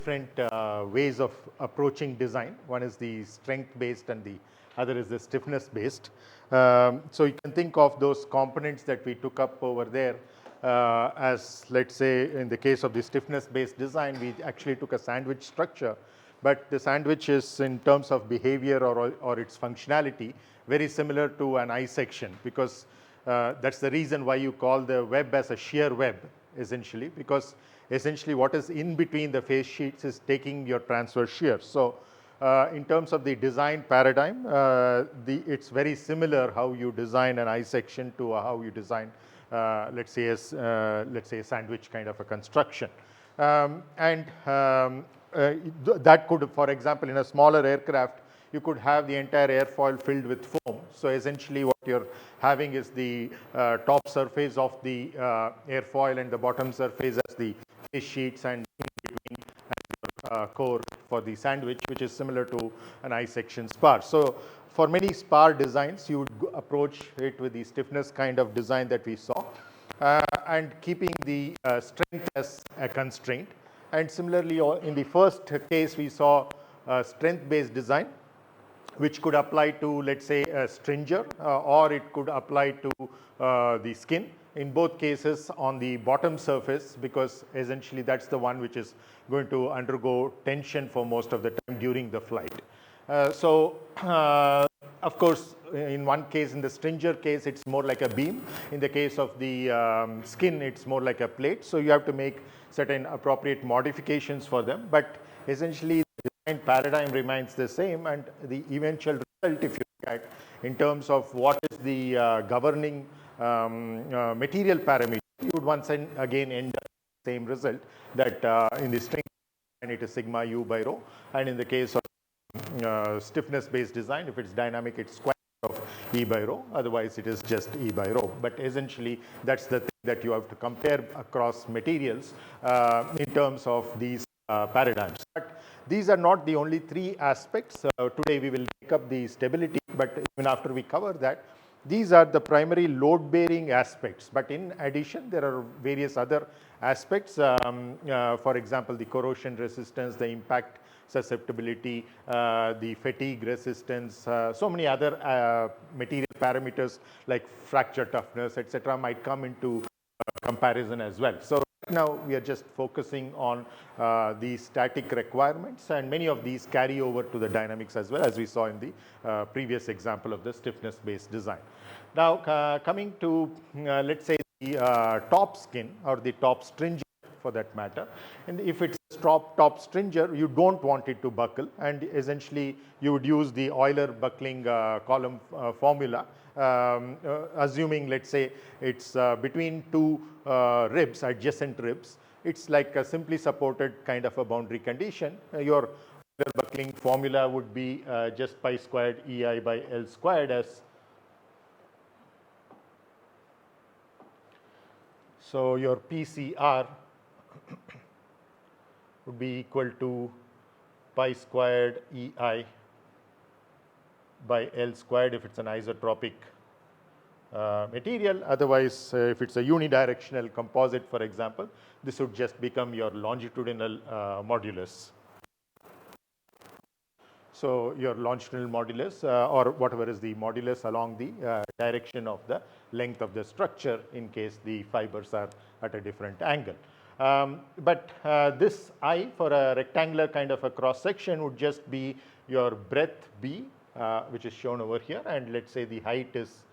different ways of approaching design. One is the strength-based and the other is the stiffness-based. So you can think of those components that we took up over there as, let's say, in the case of the stiffness-based design, we actually took a sandwich structure, but the sandwich is, in terms of behavior or its functionality, very similar to an I section, because that's the reason why you call the web as a shear web, essentially, because essentially what is in between the face sheets is taking your transverse shear. So in terms of the design paradigm, it's very similar how you design an I section to how you design, let's say a sandwich kind of a construction. That could, for example, in a smaller aircraft, you could have the entire airfoil filled with foam. So essentially what you're having is the top surface of the airfoil and the bottom surface as the face sheets, and in between core for the sandwich, which is similar to an I section spar. So for many spar designs, you would approach it with the stiffness kind of design that we saw, and keeping the strength as a constraint. And similarly, in the first case, we saw strength-based design, which could apply to, let's say, a stringer, or it could apply to the skin. In both cases on the bottom surface, because essentially that's the one which is going to undergo tension for most of the time during the flight. Of course, in one case, in the stringer case, it's more like a beam. In the case of the skin, it's more like a plate. So you have to make certain appropriate modifications for them. But essentially, the design paradigm remains the same, and the eventual result, if you look at in terms of what is the governing material parameter, you would once again end up with the same result, that in the string it is sigma u by rho, and in the case of stiffness-based design, if it's dynamic, it's square of E by rho, otherwise it is just E by rho. But essentially, that's the thing that you have to compare across materials in terms of these paradigms. But these are not the only three aspects. Today we will pick up the stability, but even after we cover that, these are the primary load-bearing aspects. But in addition, there are various other aspects. For example, the corrosion resistance, the impact susceptibility, the fatigue resistance, so many other material parameters like fracture toughness, etc., might come into comparison as well. So right now we are just focusing on the static requirements, and many of these carry over to the dynamics as well, as we saw in the previous example of the stiffness-based design. Now coming to let's say the top skin or the top stringer for that matter, and if it's top stringer, you don't want it to buckle, and essentially you would use the Euler buckling column formula, assuming, let's say, it's between two ribs, adjacent ribs. It's like a simply supported kind of a boundary condition. Your Euler buckling formula would be just pi squared EI by L squared as. So your PCR would be equal to pi squared EI by L squared if it's an isotropic material. Otherwise, if it's a unidirectional composite, for example, this would just become your longitudinal modulus. So your longitudinal modulus, or whatever is the modulus along the direction of the length of the structure, in case the fibers are at a different angle. But this I, for a rectangular kind of a cross section, would just be your breadth B, which is shown over here, and let's say the height is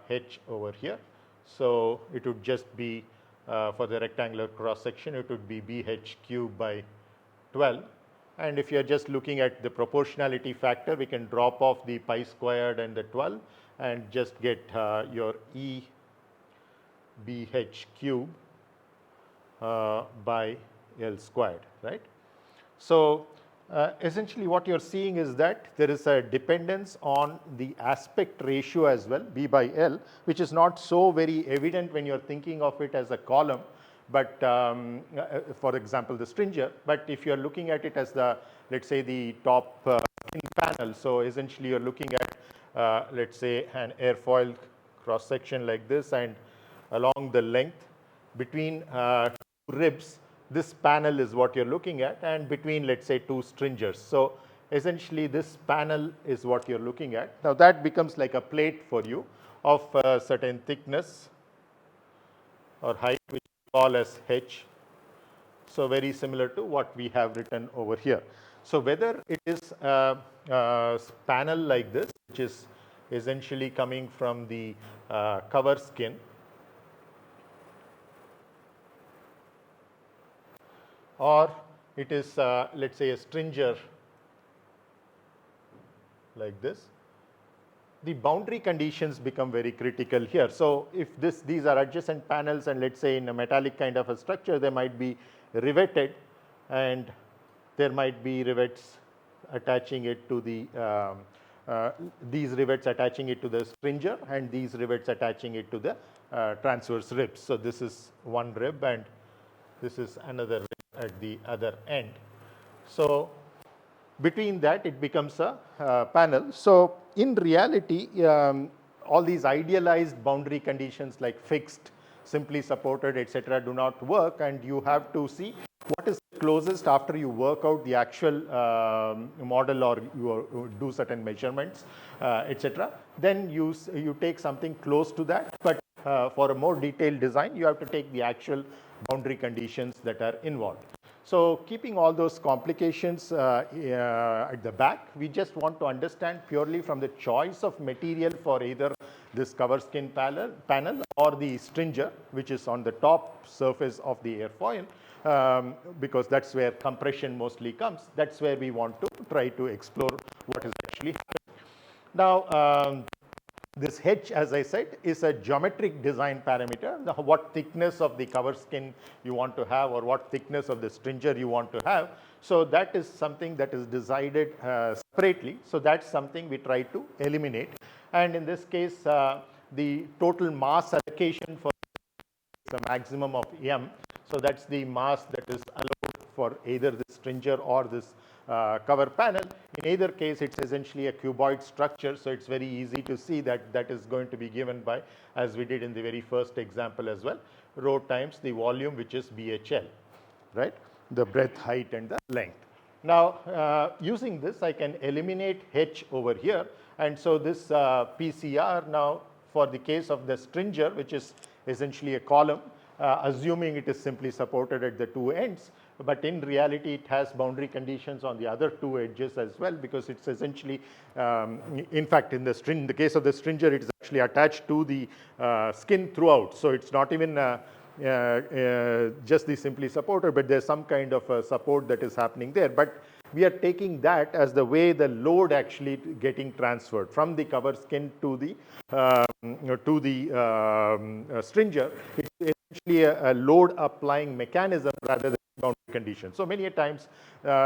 h over here. So it would just be for the rectangular cross section, it would be BH cubed by 12. And if you are just looking at the proportionality factor, we can drop off the pi squared and the 12 and just get your E BH cube by L squared, right? So essentially what you're seeing is that there is a dependence on the aspect ratio as well, B by L, which is not so very evident when you're thinking of it as a column, but for example the stringer. But if you're looking at it as the, let's say, the top skin panel, so essentially you're looking at let's say an airfoil cross section like this, and along the length between ribs, this panel is what you're looking at, and between, let's say, two stringers. So essentially this panel is what you're looking at. Now that becomes like a plate for you of a certain thickness or height, which we call as H. So very similar to what we have written over here. So whether it is a panel like this, which is essentially coming from the cover skin, or it is let's say a stringer like this, the boundary conditions become very critical here. So if these are adjacent panels, and let's say in a metallic kind of a structure, they might be riveted, and there might be rivets attaching it to the these rivets attaching it to the stringer, and these rivets attaching it to the transverse ribs. So this is one rib, and this is another rib at the other end. So between that, it becomes a panel. So in reality, all these idealized boundary conditions like fixed, simply supported, etc., do not work, and you have to see what is closest after you work out the actual model, or you do certain measurements, etc. Then you take something close to that, but for a more detailed design, you have to take the actual boundary conditions that are involved. So keeping all those complications at the back, we just want to understand purely from the choice of material for either this cover skin panel or the stringer, which is on the top surface of the airfoil, because that's where compression mostly comes. That's where we want to try to explore what is actually happening. Now, this H, as I said, is a geometric design parameter. What thickness of the cover skin you want to have, or what thickness of the stringer you want to have. So that is something that is decided separately. So that's something we try to eliminate. And in this case, the total mass allocation for a maximum of m. So that's the mass that is allowed for either the stringer or this cover panel. In either case, it's essentially a cuboid structure, so it's very easy to see that that is going to be given by, as we did in the very first example as well, rho times the volume, which is BHL, right? The breadth, height, and the length. Now, using this, I can eliminate H over here, and so this PCR now, for the case of the stringer, which is essentially a column, assuming it is simply supported at the two ends, but in reality it has boundary conditions on the other two edges as well, because it's essentially, in fact, in the case of the stringer, it is actually attached to the skin throughout. So it's not even just the simply supported, but there's some kind of support that is happening there. But we are taking that as the way the load actually getting transferred from the cover skin to the stringer. It's essentially a load applying mechanism rather than boundary conditions. So many times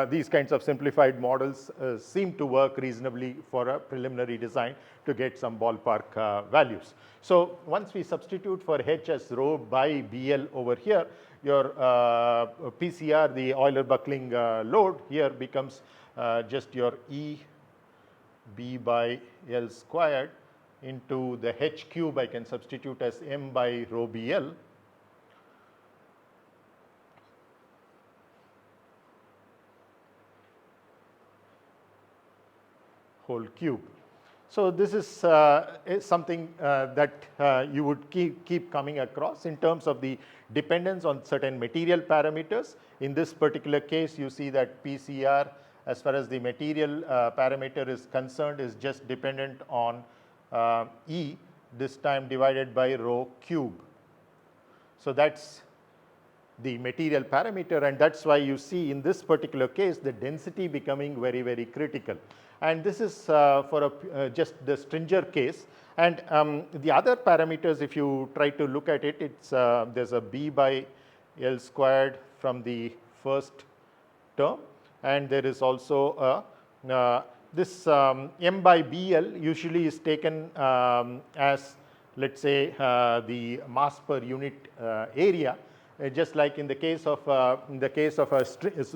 these kinds of simplified models seem to work reasonably for a preliminary design to get some ballpark values. So once we substitute for H as rho by BL over here, your PCR, the Euler buckling load here, becomes just your E B by L squared into the H cube. I can substitute as M by rho BL. Whole cube. So this is something that you would keep coming across in terms of the dependence on certain material parameters. In this particular case, you see that PCR, as far as the material parameter is concerned, is just dependent on E, this time divided by rho cube. So that's the material parameter, and that's why you see in this particular case the density becoming very, very critical. And this is for just the stringer case. And the other parameters, if you try to look at it, it's there's a B by L squared from the first term, and there is also this M by BL usually is taken as, let's say, the mass per unit area. Just like in the case of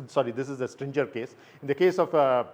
sorry, this is a stringer case. In the case of a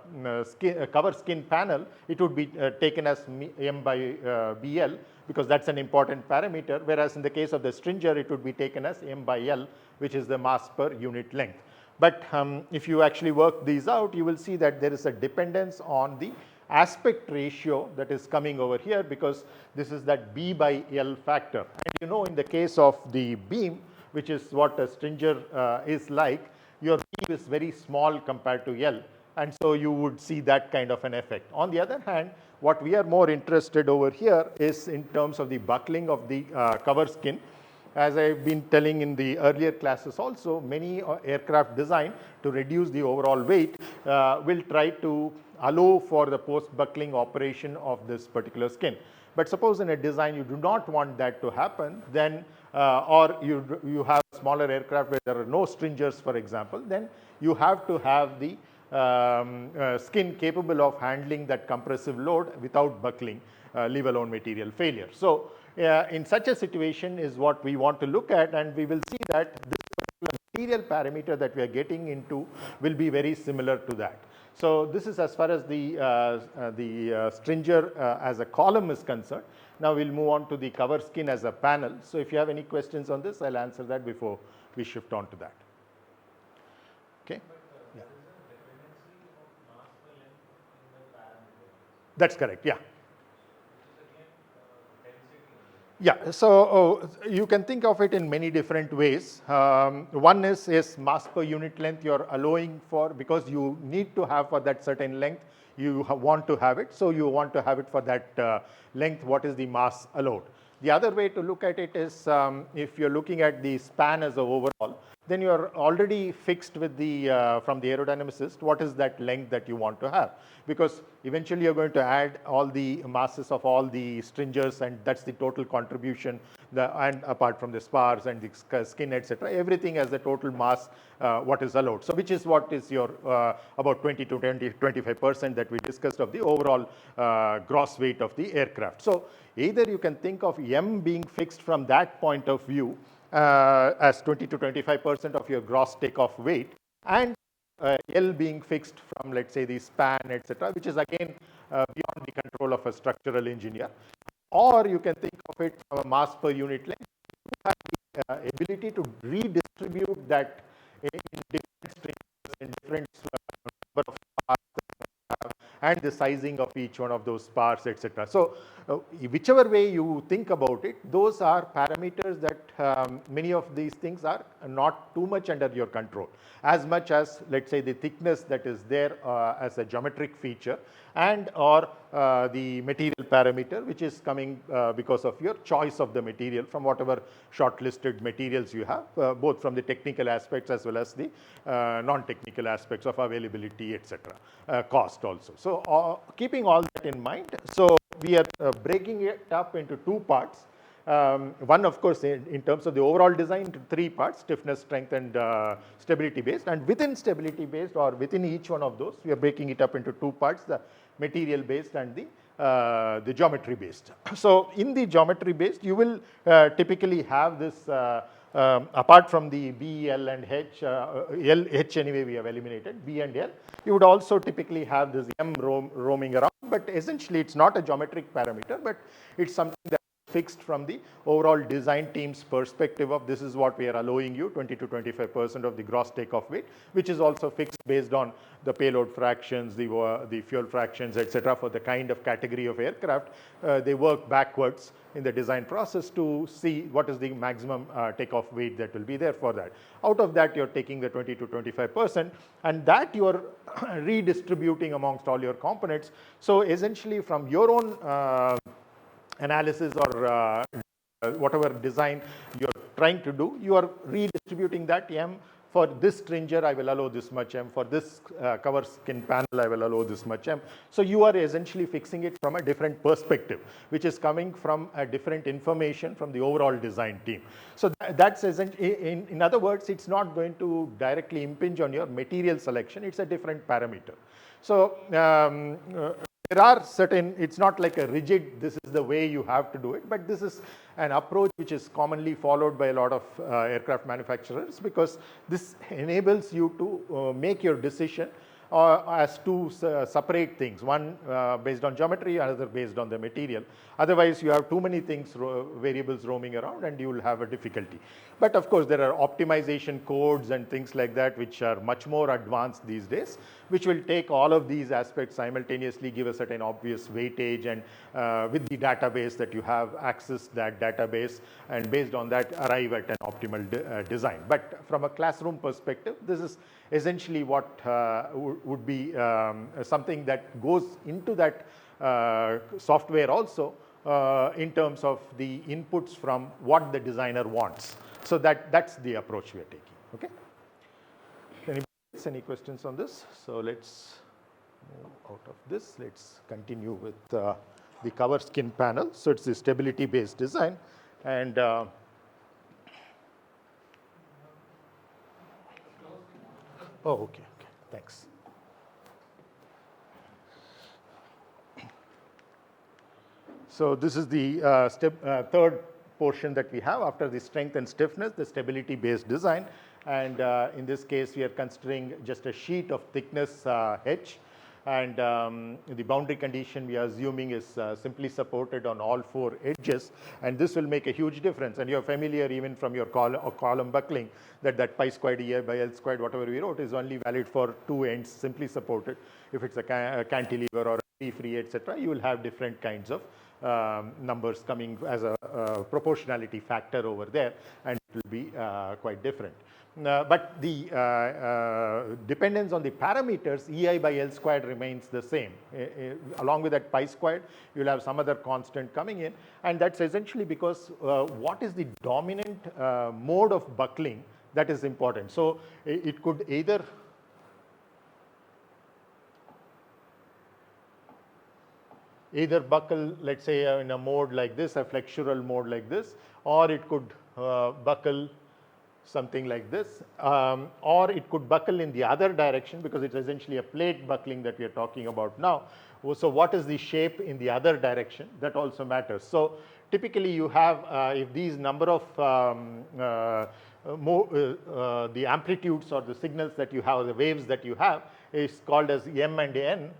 cover skin panel, it would be taken as M by BL, because that's an important parameter, whereas in the case of the stringer, it would be taken as m by L, which is the mass per unit length. But if you actually work these out, you will see that there is a dependence on the aspect ratio that is coming over here, because this is that B by L factor. And you know, in the case of the beam, which is what a stringer is like, your beam is very small compared to L, and so you would see that kind of an effect. On the other hand, what we are more interested over here is in terms of the buckling of the cover skin. As I've been telling in the earlier classes also, many aircraft design to reduce the overall weight will try to allow for the post-buckling operation of this particular skin. But suppose in a design you do not want that to happen, then or you have smaller aircraft where there are no stringers, for example, then you have to have the skin capable of handling that compressive load without buckling, leave alone material failure. So in such a situation is what we want to look at, and we will see that this particular material parameter that we are getting into will be very similar to that. So this is as far as the stringer as a column is concerned. Now we'll move on to the cover skin as a panel. So if you have any questions on this, I'll answer that before we shift on to that. Okay. Yeah. That's correct. Yeah. Yeah, so you can think of it in many different ways. One is mass per unit length you're allowing for, because you need to have for that certain length, you want to have it. So you want to have it for that length, what is the mass allowed. The other way to look at it is if you're looking at the span as a overall, then you are already fixed with the, from the aerodynamicist, what is that length that you want to have. Because eventually you're going to add all the masses of all the stringers, and that's the total contribution, and apart from the spars and the skin, etc., everything as the total mass, what is allowed. So which is what is your about 20 to 25% that we discussed of the overall gross weight of the aircraft. So either you can think of M being fixed from that point of view, as 20 to 25% of your gross takeoff weight, and L being fixed from, let's say, the span, etc., which is again beyond the control of a structural engineer. Or you can think of it from a mass per unit length. You have the ability to redistribute that in different strings, in different number of parts, and the sizing of each one of those parts, etc. So whichever way you think about it, those are parameters that many of these things are not too much under your control, as much as, let's say, the thickness that is there as a geometric feature, and or the material parameter, which is coming because of your choice of the material from whatever shortlisted materials you have, both from the technical aspects as well as the non-technical aspects of availability, etc., cost also. So keeping all that in mind, so we are breaking it up into two parts. One, of course, in terms of the overall design, into three parts: stiffness, strength, and stability based. And within stability based, or within each one of those, we are breaking it up into two parts: the material based and the geometry based. So in the geometry based, you will typically have this, apart from the B, L, and H, H anyway we have eliminated, B and L, you would also typically have this M roaming around, but essentially it's not a geometric parameter, but it's something that fixed from the overall design team's perspective of this is what we are allowing you, 20 to 25% of the gross takeoff weight, which is also fixed based on the payload fractions, the fuel fractions, etc. For the kind of category of aircraft, they work backwards in the design process to see what is the maximum takeoff weight that will be there for that. Out of that, you're taking the 20 to 25%, and that you're redistributing amongst all your components. So essentially, from your own analysis or whatever design you're trying to do, you are redistributing that M. For this stringer, I will allow this much M. For this cover skin panel, I will allow this much M. So you are essentially fixing it from a different perspective, which is coming from a different information from the overall design team. So that's essentially, in other words, it's not going to directly impinge on your material selection. It's a different parameter. So there are certain, it's not like a rigid, this is the way you have to do it, but this is an approach which is commonly followed by a lot of aircraft manufacturers, because this enables you to make your decision as two separate things, one based on geometry, another based on the material. Otherwise, you have too many things, variables roaming around, and you will have a difficulty. But of course, there are optimization codes and things like that which are much more advanced these days, which will take all of these aspects simultaneously, give a certain obvious weightage, and with the database that you have, access that database, and based on that arrive at an optimal design. But from a classroom perspective, this is essentially what would be something that goes into that software also in terms of the inputs from what the designer wants. So that's the approach we are taking. Okay. Any questions on this? So let's move out of this. Let's continue with the cover skin panel. So it's the stability based design, and oh, okay, thanks. So this is the third portion that we have after the strength and stiffness, the stability based design. And in this case, we are considering just a sheet of thickness H, and the boundary condition we are assuming is simply supported on all four edges, and this will make a huge difference. And you're familiar even from your column buckling that pi squared E by L squared, whatever we wrote, is only valid for two ends simply supported. If it's a cantilever or a free, etc., you will have different kinds of numbers coming as a proportionality factor over there, and it will be quite different. But the dependence on the parameters, EI by L squared remains the same. Along with that pi squared, you will have some other constant coming in, and that's essentially because what is the dominant mode of buckling, that is important. So it could either buckle, let's say, in a mode like this, a flexural mode like this, or it could buckle something like this, or it could buckle in the other direction, because it's essentially a plate buckling that we are talking about now. So what is the shape in the other direction? That also matters. So typically you have, if these number of the amplitudes or the signals that you have, the waves that you have, is called as M and N.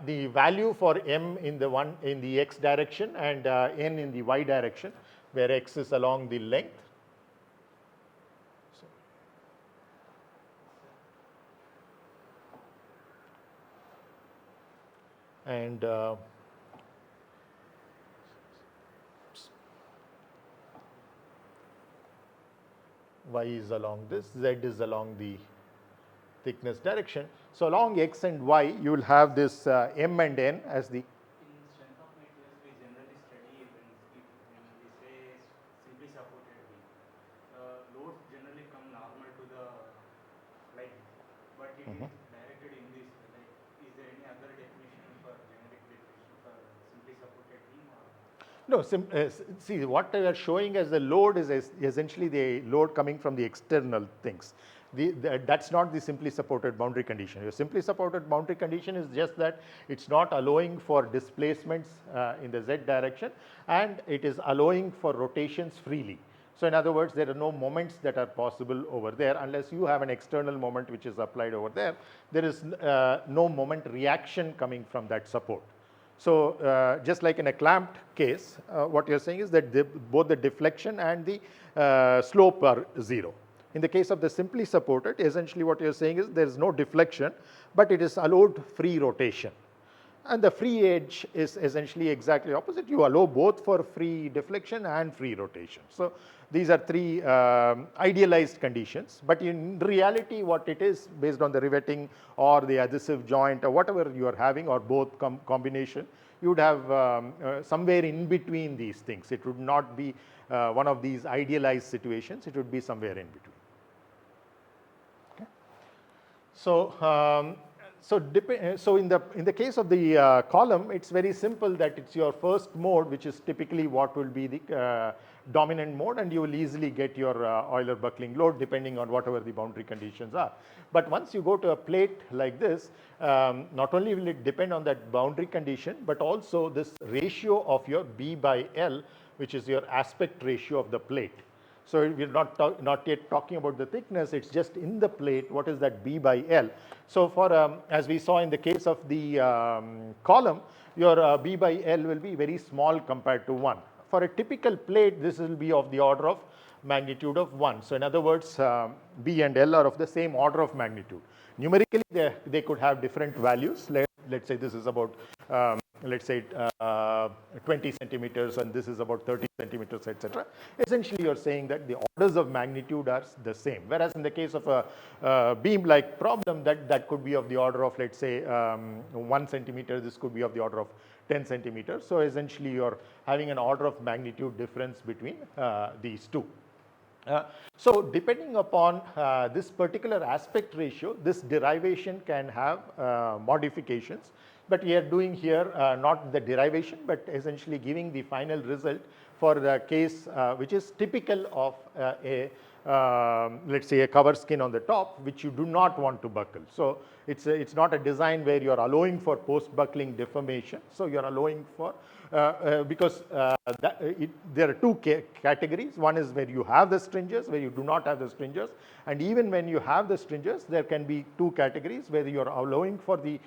The value for M in the x direction and N in the y direction, where x is along the length. And y is along this, z is along the thickness direction. So along x and y, you will have this M and N as the. In strength of materials, we generally study when we say simply supported beam. Loads generally come normal to the line, but it is directed in this. Like, is there any other definition for generic definition for simply supported beam? No, see, what we are showing as the load is essentially the load coming from the external things. That's not the simply supported boundary condition. Your simply supported boundary condition is just that it's not allowing for displacements in the z direction, and it is allowing for rotations freely. So in other words, there are no moments that are possible over there unless you have an external moment which is applied over there. There is no moment reaction coming from that support. So just like in a clamped case, what you're saying is that both the deflection and the slope are zero. In the case of the simply supported, essentially what you're saying is there is no deflection, but it is allowed free rotation. And the free edge is essentially exactly opposite. You allow both for free deflection and free rotation. So these are three idealized conditions, but in reality what it is, based on the riveting or the adhesive joint or whatever you are having, or both combination, you would have somewhere in between these things. It would not be one of these idealized situations, it would be somewhere in between. Okay. So so in the case of the column, it's very simple that it's your first mode, which is typically what will be the dominant mode, and you will easily get your Euler buckling load depending on whatever the boundary conditions are. But once you go to a plate like this, not only will it depend on that boundary condition, but also this ratio of your B by L, which is your aspect ratio of the plate. So we're not yet talking about the thickness, it's just in the plate, what is that B by L. So for, as we saw in the case of the column, your B by L will be very small compared to 1. For a typical plate, this will be of the order of magnitude of 1. So in other words, B and L are of the same order of magnitude. Numerically, they could have different values. Let's say this is about, let's say 20 centimeters and this is about 30 centimeters, etc. Essentially, you're saying that the orders of magnitude are the same. Whereas in the case of a beam-like problem, that could be of the order of, let's say, 1 centimeter. This could be of the order of 10 centimeters. So essentially, you're having an order of magnitude difference between these two. So depending upon this particular aspect ratio, this derivation can have modifications, but we are doing here not the derivation, but essentially giving the final result for the case which is typical of let's say a cover skin on the top, which you do not want to buckle. So it's not a design where you are allowing for post buckling deformation. So you are allowing for because there are two categories. One is where you have the stringers, where you do not have the stringers, and even when you have the stringers, there can be two categories where you are allowing for the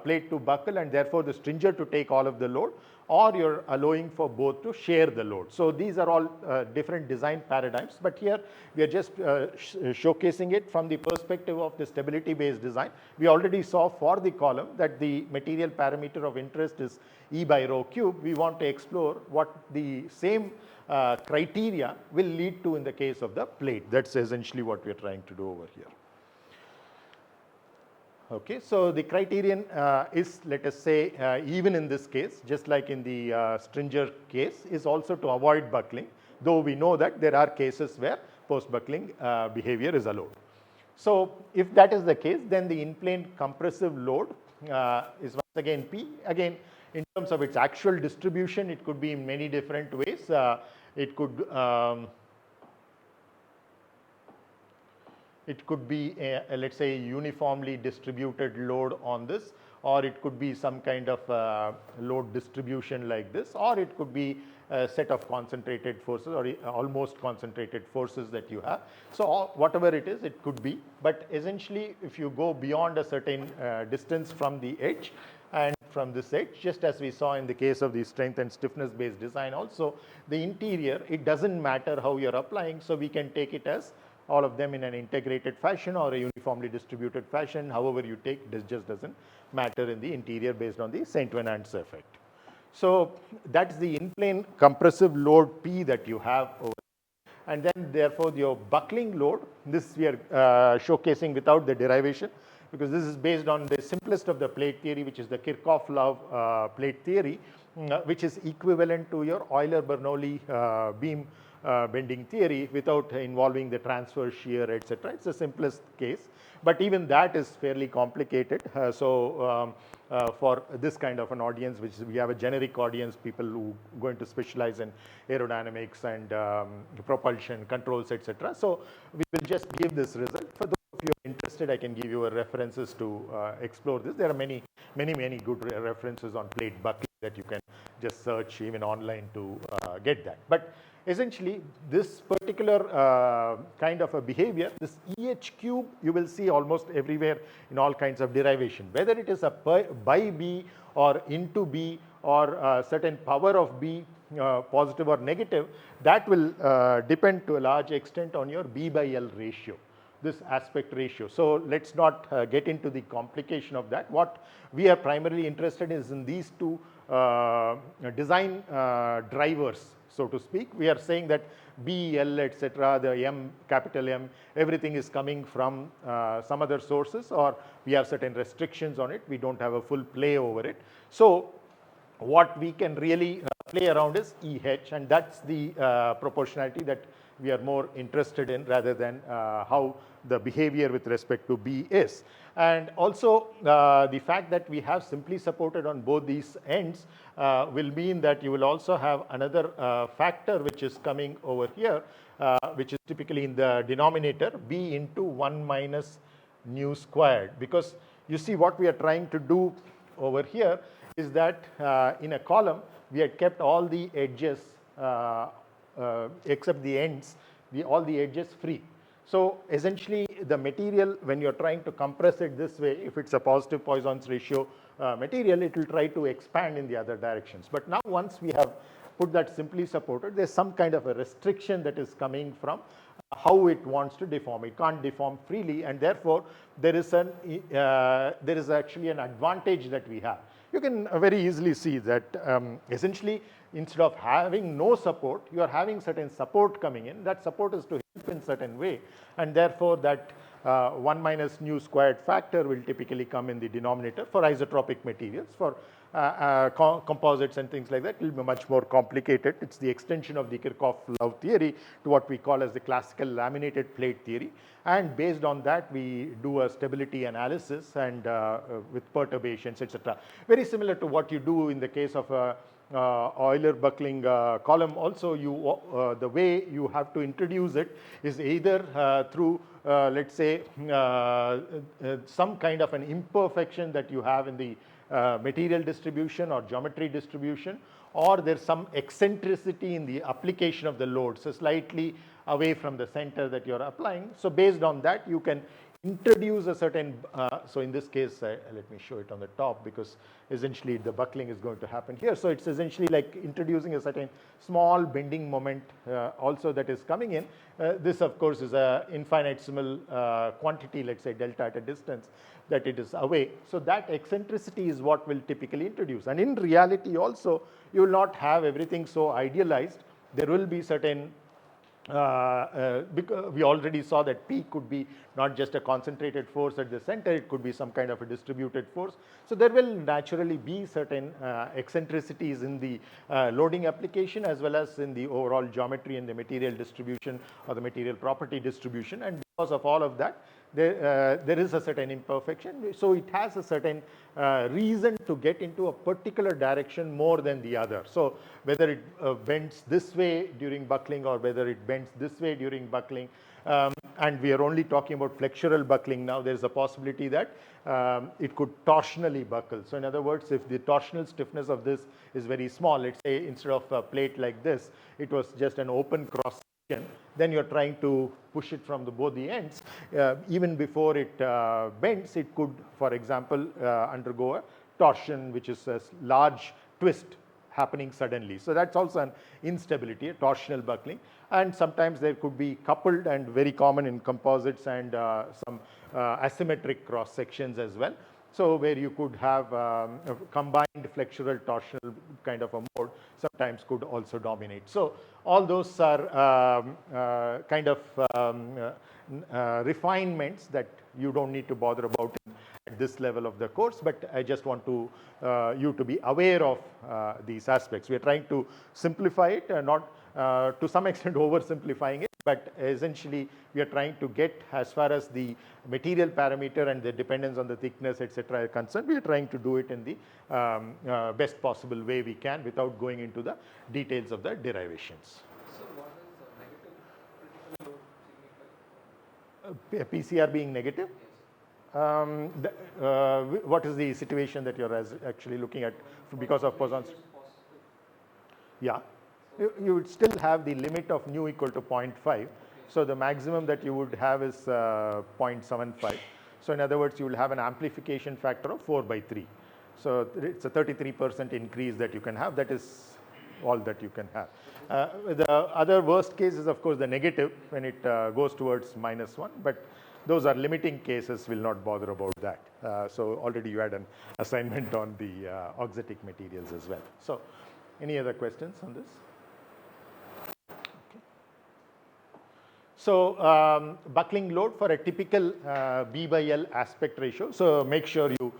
plate to buckle and therefore the stringer to take all of the load, or you're allowing for both to share the load. So these are all different design paradigms, but here we are just showcasing it from the perspective of the stability based design. We already saw for the column that the material parameter of interest is E by rho cube. We want to explore what the same criteria will lead to in the case of the plate. That's essentially what we are trying to do over here. Okay, so the criterion is, let us say, even in this case, just like in the stringer case, is also to avoid buckling, though we know that there are cases where post-buckling behavior is allowed. So if that is the case, then the in-plane compressive load is once again P. Again, in terms of its actual distribution, it could be in many different ways. It could be, let's say, uniformly distributed load on this, or it could be some kind of load distribution like this, or it could be a set of concentrated forces or almost concentrated forces that you have. So whatever it is, it could be. But essentially, if you go beyond a certain distance from the edge and from this edge, just as we saw in the case of the strength and stiffness based design also, the interior, it doesn't matter how you're applying. So we can take it as all of them in an integrated fashion or a uniformly distributed fashion. However you take, this just doesn't matter in the interior based on the Saint-Venant's effect. So that's the in-plane compressive load P that you have over. And then therefore your buckling load, this we are showcasing without the derivation, because this is based on the simplest of the plate theory, which is the Kirchhoff-Love plate theory, which is equivalent to your Euler-Bernoulli beam bending theory without involving the transverse shear, etc. It's the simplest case, but even that is fairly complicated. For this kind of an audience, which we have a generic audience, people who are going to specialize in aerodynamics and propulsion controls, etc. So we will just give this result. For those of you who are interested, I can give you references to explore this. There are many good references on plate buckling that you can just search even online to get that. But essentially, this particular kind of a behavior, this EH cube, you will see almost everywhere in all kinds of derivation. Whether it is a by B or into B or a certain power of B, positive or negative, that will depend to a large extent on your B by L ratio, this aspect ratio. So let's not get into the complication of that. What we are primarily interested in is in these two design drivers, so to speak. We are saying that B, L, etc., the M, capital M, everything is coming from some other sources, or we have certain restrictions on it. We don't have a full play over it. So what we can really play around is EH, and that's the proportionality that we are more interested in rather than how the behavior with respect to B is. And also the fact that we have simply supported on both these ends will mean that you will also have another factor which is coming over here, which is typically in the denominator, B into 1 minus nu squared. Because you see what we are trying to do over here is that in a column we had kept all the edges except the ends all the edges free. So essentially the material, when you're trying to compress it this way, if it's a positive Poisson's ratio material, it will try to expand in the other directions. But now once we have put that simply supported, there's some kind of a restriction that is coming from how it wants to deform. It can't deform freely, and therefore there is actually an advantage that we have. You can very easily see that essentially instead of having no support, you are having certain support coming in. That support is to help in certain way, and therefore that 1 minus nu squared factor will typically come in the denominator for isotropic materials. For composites and things like that, it will be much more complicated. It's the extension of the Kirchhoff-Love theory to what we call as the classical laminated plate theory. And based on that, we do a stability analysis and with perturbations, etc. Very similar to what you do in the case of a Euler buckling column. Also, the way you have to introduce it is either through let's say some kind of an imperfection that you have in the material distribution or geometry distribution, or there's some eccentricity in the application of the load, so slightly away from the center that you're applying. So based on that, you can introduce a certain, so in this case, let me show it on the top, because essentially the buckling is going to happen here. So it's essentially like introducing a certain small bending moment also that is coming in. This of course is a infinitesimal quantity, let's say delta at a distance that it is away. So that eccentricity is what will typically introduce. And in reality also, you will not have everything so idealized. There will be certain because we already saw that P could be not just a concentrated force at the center, it could be some kind of a distributed force. So there will naturally be certain eccentricities in the loading application as well as in the overall geometry and the material distribution or the material property distribution. And because of all of that, there is a certain imperfection. So it has a certain reason to get into a particular direction more than the other. So whether it bends this way during buckling or whether it bends this way during buckling, and we are only talking about flexural buckling now, there is a possibility that it could torsionally buckle. So in other words, if the torsional stiffness of this is very small, let's say instead of a plate like this, it was just an open cross section, then you're trying to push it from both the ends. Even before it bends, it could, for example, undergo a torsion, which is a large twist happening suddenly. So that's also an instability, a torsional buckling. And sometimes there could be coupled, and very common in composites, and some asymmetric cross sections as well. So where you could have a combined flexural torsional kind of a mode sometimes could also dominate. So all those are kind of refinements that you don't need to bother about at this level of the course, but I just want to you to be aware of these aspects. We are trying to simplify it, not to some extent oversimplifying it, but essentially we are trying to get, as far as the material parameter and the dependence on the thickness, etc. are concerned, we are trying to do it in the best possible way we can without going into the details of the derivations. So what does negative critical load signify? PCR being negative? Yes. What is the situation that you're actually looking at because of Poisson's? Yeah, you would still have the limit of nu equal to 0.5. So the maximum that you would have is 0.75. So in other words, you will have an amplification factor of 4/3. So it's a 33% increase that you can have. That is all that you can have. The other worst case is of course the negative, when it goes towards -1, but those are limiting cases, will not bother about that. So already you had an assignment on the auxetic materials as well. So any other questions on this? Okay. So buckling load for a typical B/L aspect ratio. So make sure you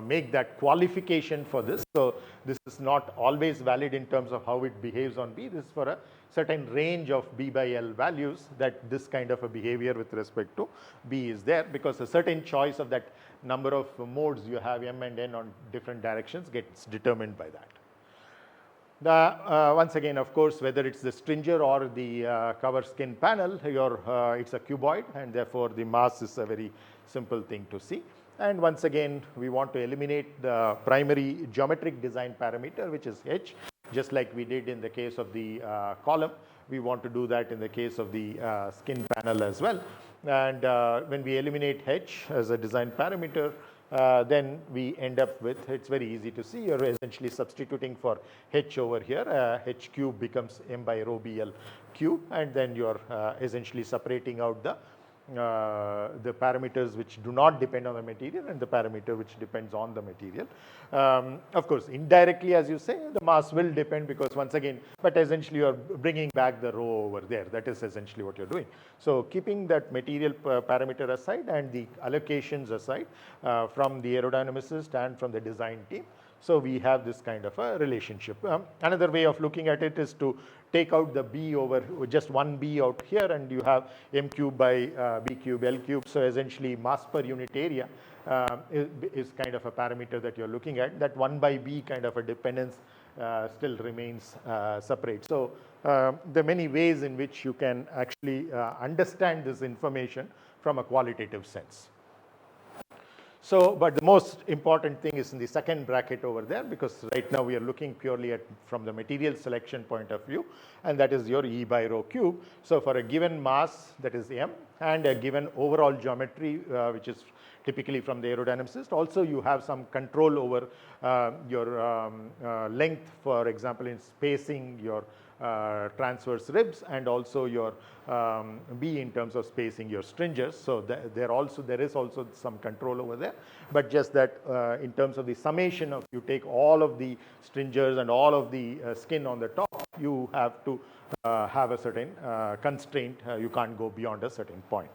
make that qualification for this. So this is not always valid in terms of how it behaves on B. This is for a certain range of B/L values that this kind of a behavior with respect to B is there, because a certain choice of that number of modes you have, M and N, on different directions gets determined by that. Once again, of course, whether it's the stringer or the cover skin panel, it's a cuboid, and therefore the mass is a very simple thing to see. And once again, we want to eliminate the primary geometric design parameter, which is H. just like we did in the case of the column. We want to do that in the case of the skin panel as well. And when we eliminate H as a design parameter, then we end up with, it's very easy to see, you're essentially substituting for H over here. H cube becomes m by rho BL cube, and then you're essentially separating out the parameters which do not depend on the material and the parameter which depends on the material. Of course, indirectly, as you say, the mass will depend, because once again, but essentially you are bringing back the rho over there. That is essentially what you're doing. So keeping that material parameter aside and the allocations aside from the aerodynamicist and from the design team, so we have this kind of a relationship. Another way of looking at it is to take out the B over just one B out here, and you have M cube by B cube L cube. So essentially mass per unit area is kind of a parameter that you're looking at. That 1 by B kind of a dependence still remains separate. So there are many ways in which you can actually understand this information from a qualitative sense. So, but the most important thing is in the second bracket over there, because right now we are looking purely at from the material selection point of view, and that is your E by rho cube. So for a given mass, that is M, and a given overall geometry, which is typically from the aerodynamicist, also you have some control over your length, for example, in spacing your transverse ribs, and also your B in terms of spacing your stringers. So there is also some control over there, but just that in terms of the summation of, you take all of the stringers and all of the skin on the top, you have to have a certain constraint. You can't go beyond a certain point.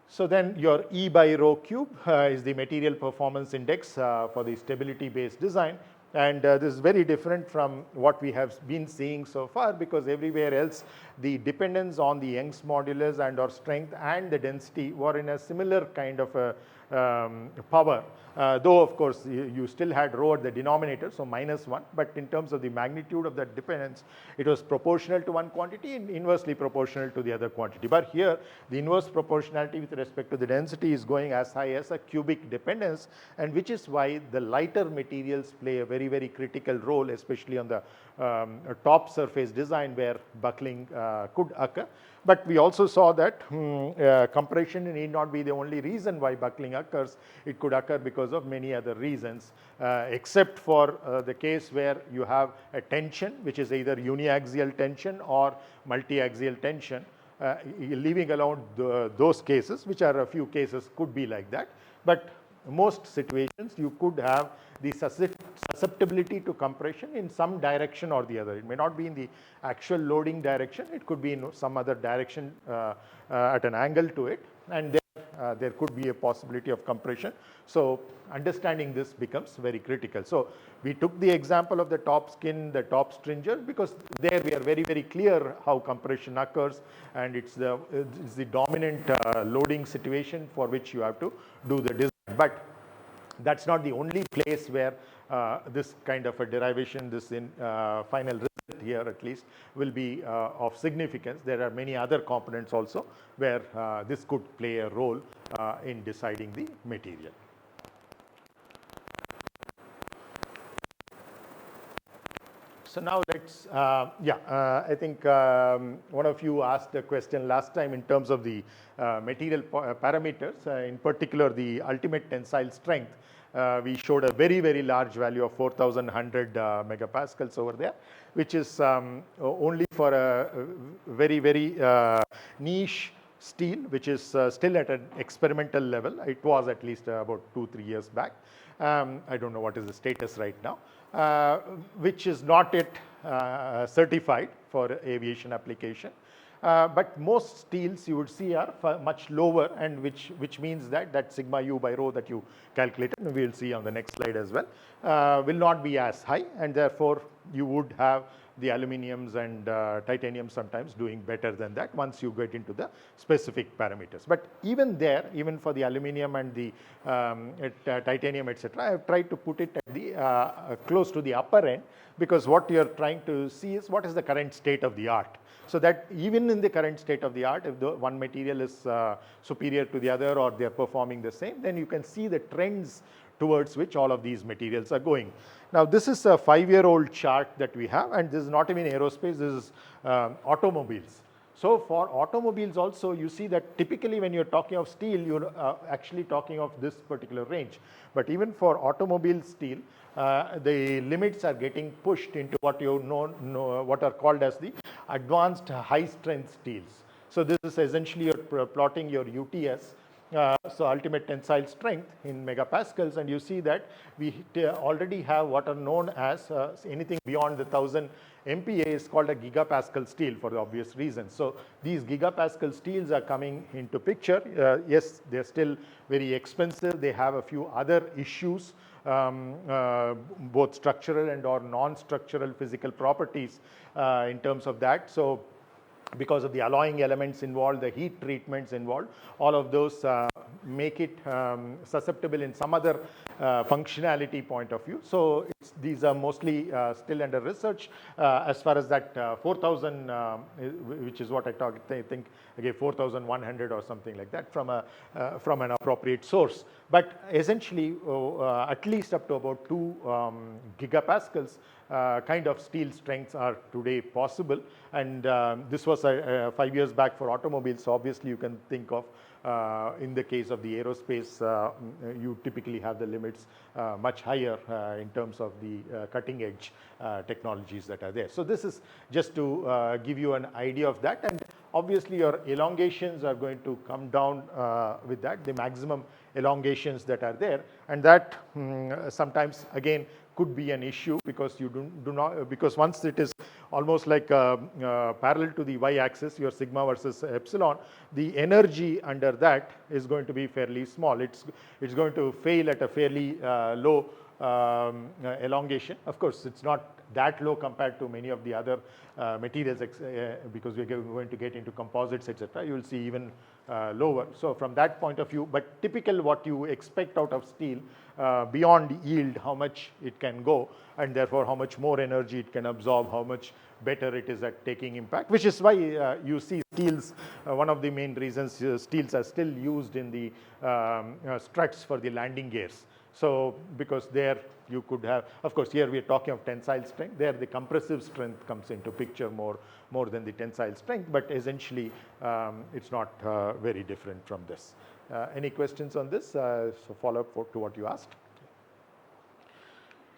So then your E by rho cube is the material performance index for the stability based design. And this is very different from what we have been seeing so far, because everywhere else the dependence on the Young's modulus and or strength and the density were in a similar kind of a power, though of course you still had rho at the denominator, so -1, but in terms of the magnitude of that dependence, it was proportional to one quantity and inversely proportional to the other quantity. But here the inverse proportionality with respect to the density is going as high as a cubic dependence, and which is why the lighter materials play a very, very critical role, especially on the top surface design where buckling could occur. But we also saw that compression need not be the only reason why buckling occurs. It could occur because of many other reasons, except for the case where you have a tension, which is either uniaxial tension or multi-axial tension. Leaving alone those cases, which are a few cases, could be like that. But most situations you could have the susceptibility to compression in some direction or the other. It may not be in the actual loading direction, it could be in some other direction at an angle to it, and there could be a possibility of compression. So understanding this becomes very critical. So we took the example of the top skin, the top stringer, because there we are very, very clear how compression occurs, and it's the dominant loading situation for which you have to do the design. But that's not the only place where this kind of a derivation, this final result here at least, will be of significance. There are many other components also where this could play a role in deciding the material. So now let's, I think one of you asked a question last time in terms of the material parameters, in particular the ultimate tensile strength. We showed a very, very large value of 4,100 megapascals over there, which is only for a very, very niche steel, which is still at an experimental level. It was at least about 2-3 years back. I don't know what is the status right now, which is not yet certified for aviation application. But most steels you would see are much lower, and which means that sigma u by rho that you calculated, and we will see on the next slide as well, will not be as high, and therefore you would have the aluminiums and titanium sometimes doing better than that once you get into the specific parameters. But even there, even for the aluminium and the titanium, etc., I have tried to put it at the close to the upper end, because what you are trying to see is what is the current state of the art. So that even in the current state of the art, if the one material is superior to the other or they are performing the same, then you can see the trends towards which all of these materials are going. Now, this is a 5-year-old chart that we have, and this is not even aerospace, this is automobiles. So for automobiles also, you see that typically when you're talking of steel, you're actually talking of this particular range. But even for automobile steel, the limits are getting pushed into what you know what are called as the advanced high strength steels. So this is essentially you're plotting your UTS, so ultimate tensile strength in megapascals, and you see that we already have what are known as anything beyond the 1000 MPa is called a gigapascal steel for the obvious reasons. So these gigapascal steels are coming into picture. Yes, they're still very expensive. They have a few other issues, both structural and or non-structural physical properties in terms of that. So because of the alloying elements involved, the heat treatments involved, all of those make it susceptible in some other functionality point of view. So these are mostly still under research as far as that 4000, which is what I think again 4100 or something like that from an appropriate source. But essentially at least up to about 2 gigapascals kind of steel strengths are today possible, and this was 5 years back for automobiles. So obviously you can think of in the case of the aerospace, you typically have the limits much higher in terms of the cutting edge technologies that are there. So this is just to give you an idea of that, and obviously your elongations are going to come down with that, the maximum elongations that are there, and that sometimes again could be an issue because you do not, because once it is almost like parallel to the y-axis, your sigma versus epsilon, the energy under that is going to be fairly small. It's going to fail at a fairly low elongation. Of course, it's not that low compared to many of the other materials because we're going to get into composites, etc. You will see even lower. So from that point of view, but typical what you expect out of steel beyond yield, how much it can go, and therefore how much more energy it can absorb, how much better it is at taking impact, which is why you see steels, one of the main reasons steels are still used in the struts for the landing gears. So because there you could have, of course here we are talking of tensile strength, there the compressive strength comes into picture more than the tensile strength, but essentially it's not very different from this. Any questions on this? So follow up to what you asked.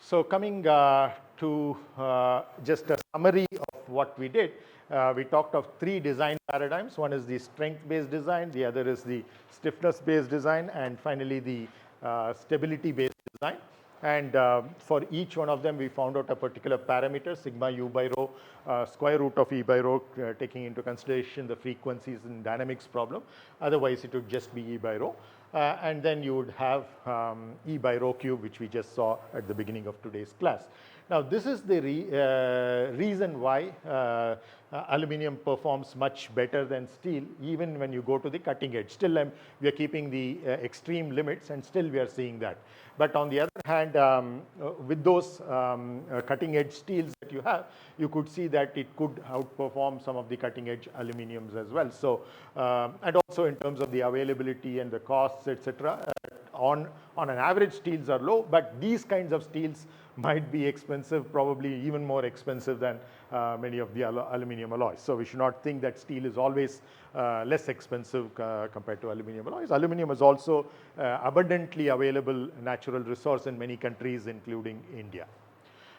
So coming to just a summary of what we did, we talked of 3 design paradigms. One is the strength-based design, the other is the stiffness-based design, and finally the stability-based design. And for each one of them, we found out a particular parameter, sigma u by rho, square root of E by rho, taking into consideration the frequencies in dynamics problem. Otherwise, it would just be E by rho. And then you would have E by rho cube, which we just saw at the beginning of today's class. Now, this is the reason why aluminum performs much better than steel, even when you go to the cutting edge. Still, we are keeping the extreme limits, and still we are seeing that. But on the other hand, with those cutting edge steels that you have, you could see that it could outperform some of the cutting edge aluminums as well. So, and also in terms of the availability and the costs, etc. On an average, steels are low, but these kinds of steels might be expensive, probably even more expensive than many of the aluminum alloys. So we should not think that steel is always less expensive compared to aluminum alloys. Aluminum is also abundantly available natural resource in many countries, including India.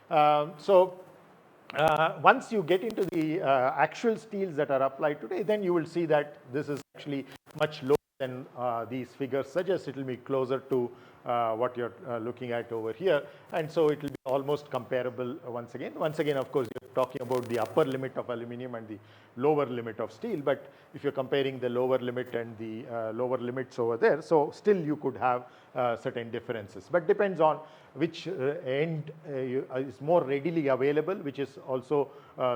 Once you get into the actual steels that are applied today, then you will see that this is actually much lower than these figures suggest. It will be closer to what you're looking at over here, and so it will be almost comparable once again. Once again, of course, you're talking about the upper limit of aluminum and the lower limit of steel, but if you're comparing the lower limit and the lower limits over there, so still you could have certain differences, but depends on which end is more readily available, which is also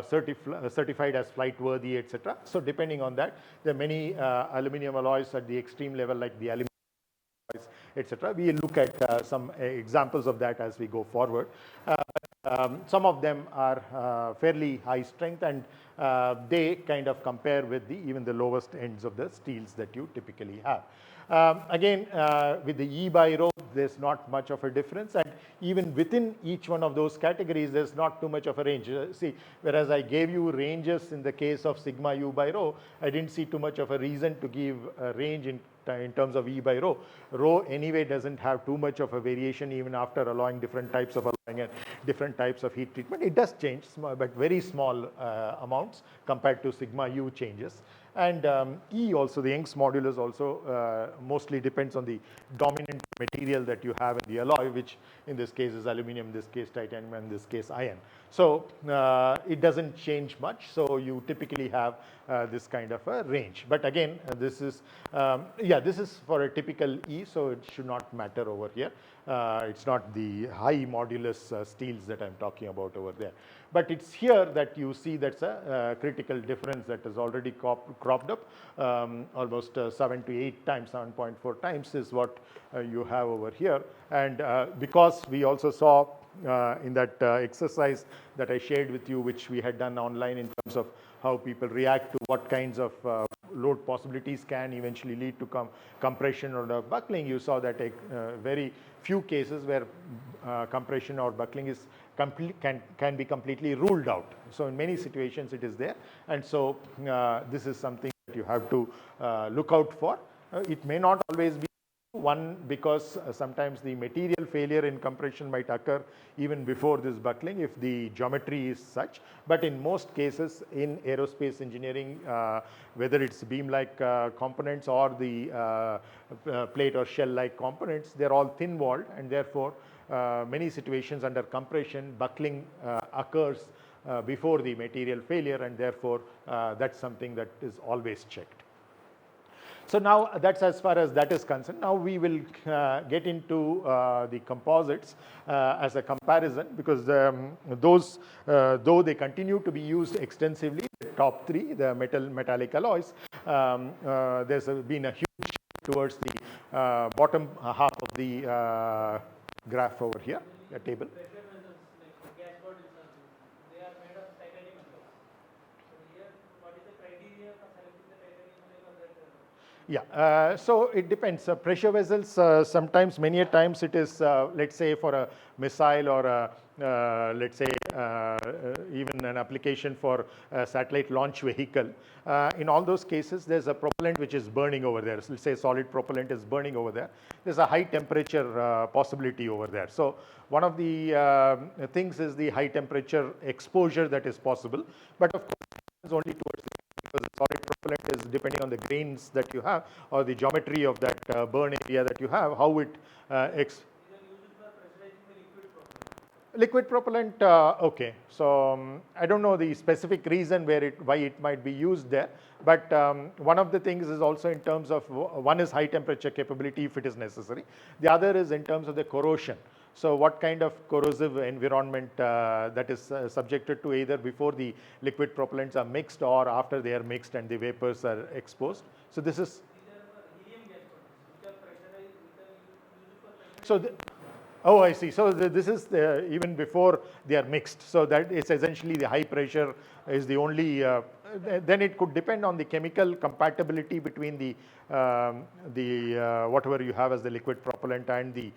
certified as flight worthy, etc. So depending on that, there are many aluminum alloys at the extreme level, like the aluminum, etc. We look at some examples of that as we go forward. Some of them are fairly high strength, and they kind of compare with even the lowest ends of the steels that you typically have. Again, with the E by rho, there's not much of a difference, and even within each one of those categories, there's not too much of a range. See, whereas I gave you ranges in the case of sigma U by rho, I didn't see too much of a reason to give a range in terms of E by rho. Rho anyway doesn't have too much of a variation even after allowing different types of allowing and different types of heat treatment. It does change, but very small amounts compared to sigma U changes. And E also, the Young's modulus also mostly depends on the dominant material that you have in the alloy, which in this case is aluminum, in this case titanium, and in this case iron. So it doesn't change much, so you typically have this kind of a range. But again, this is, this is for a typical E, so it should not matter over here. It's not the high modulus steels that I'm talking about over there. But it's here that you see that's a critical difference that is already cropped up. Almost 7 to 8 times, 7.4 times is what you have over here. And because we also saw in that exercise that I shared with you, which we had done online in terms of how people react to what kinds of load possibilities can eventually lead to compression or buckling, you saw that very few cases where compression or buckling is can be completely ruled out. So in many situations it is there, and so this is something that you have to look out for. It may not always be one, because sometimes the material failure in compression might occur even before this buckling if the geometry is such. But in most cases in aerospace engineering, whether it's beam-like components or the plate or shell-like components, they're all thin-walled, and therefore many situations under compression, buckling occurs before the material failure, and therefore that's something that is always checked. So now that's as far as that is concerned. Now we will get into the composites as a comparison, because those, though they continue to be used extensively, the top three, the metallic alloys, there's been a huge shift towards the bottom half of the graph over here, the table. Yeah, so it depends. Pressure vessels, sometimes, many a times it is, let's say for a missile or a, let's say even an application for a satellite launch vehicle. In all those cases, there's a propellant which is burning over there. So let's say solid propellant is burning over there. There's a high temperature possibility over there. So one of the things is the high temperature exposure that is possible, but of course it's only towards the, because the solid propellant is depending on the grains that you have or the geometry of that burn area that you have, how it liquid propellant, okay. So I don't know the specific reason why it might be used there, but one of the things is also in terms of, one is high temperature capability if it is necessary. The other is in terms of the corrosion. So what kind of corrosive environment that is subjected to either before the liquid propellants are mixed or after they are mixed and the vapors are exposed. So this is, so oh, I see. So this is even before they are mixed. So that is essentially the high pressure is the only, then it could depend on the chemical compatibility between the whatever you have as the liquid propellant and the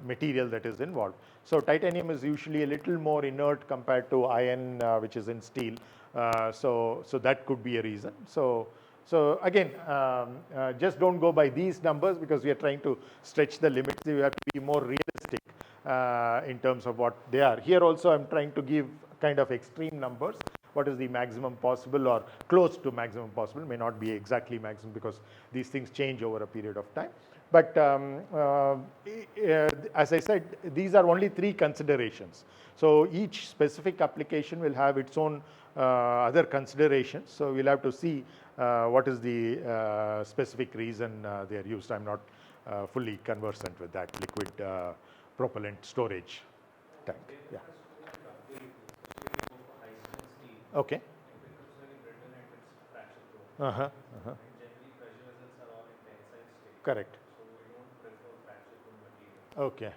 material that is involved. So titanium is usually a little more inert compared to iron, which is in steel. So that could be a reason. So again, just don't go by these numbers, because we are trying to stretch the limits. We have to be more realistic in terms of what they are. Here also I'm trying to give kind of extreme numbers. What is the maximum possible or close to maximum possible, may not be exactly maximum because these things change over a period of time. But as I said, these are only 3 considerations. So each specific application will have its own other considerations. So we'll have to see what is the specific reason they are used. I'm not fully conversant with that liquid propellant storage tank. Yeah. Okay. Correct. Okay.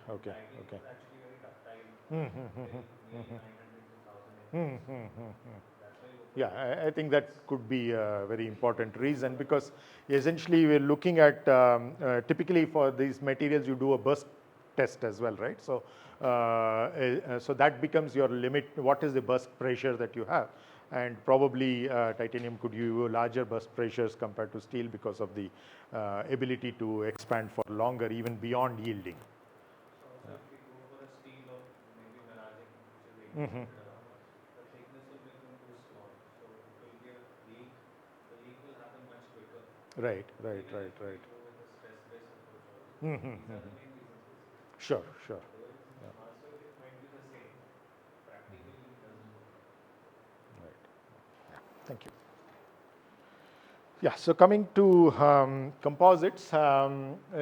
Yeah, I think that could be a very important reason, because essentially we're looking at typically for these materials you do a burst test as well, right? So, so that becomes your limit. What is the burst pressure that you have? And probably titanium could give you larger burst pressures compared to steel because of the ability to expand for longer, even beyond yielding. So if we go for a steel of maybe vanadium, which is 800 the thickness will become too small. So it will be a leak. The leak will happen much quicker. Right, right, Even right, if we right. go with a stress-based approach also. These are the main reasons basically. Sure, sure. Otherwise, mass it might be the same. Practically it doesn't work. Right. Yeah. Thank you. Yeah, so coming to composites,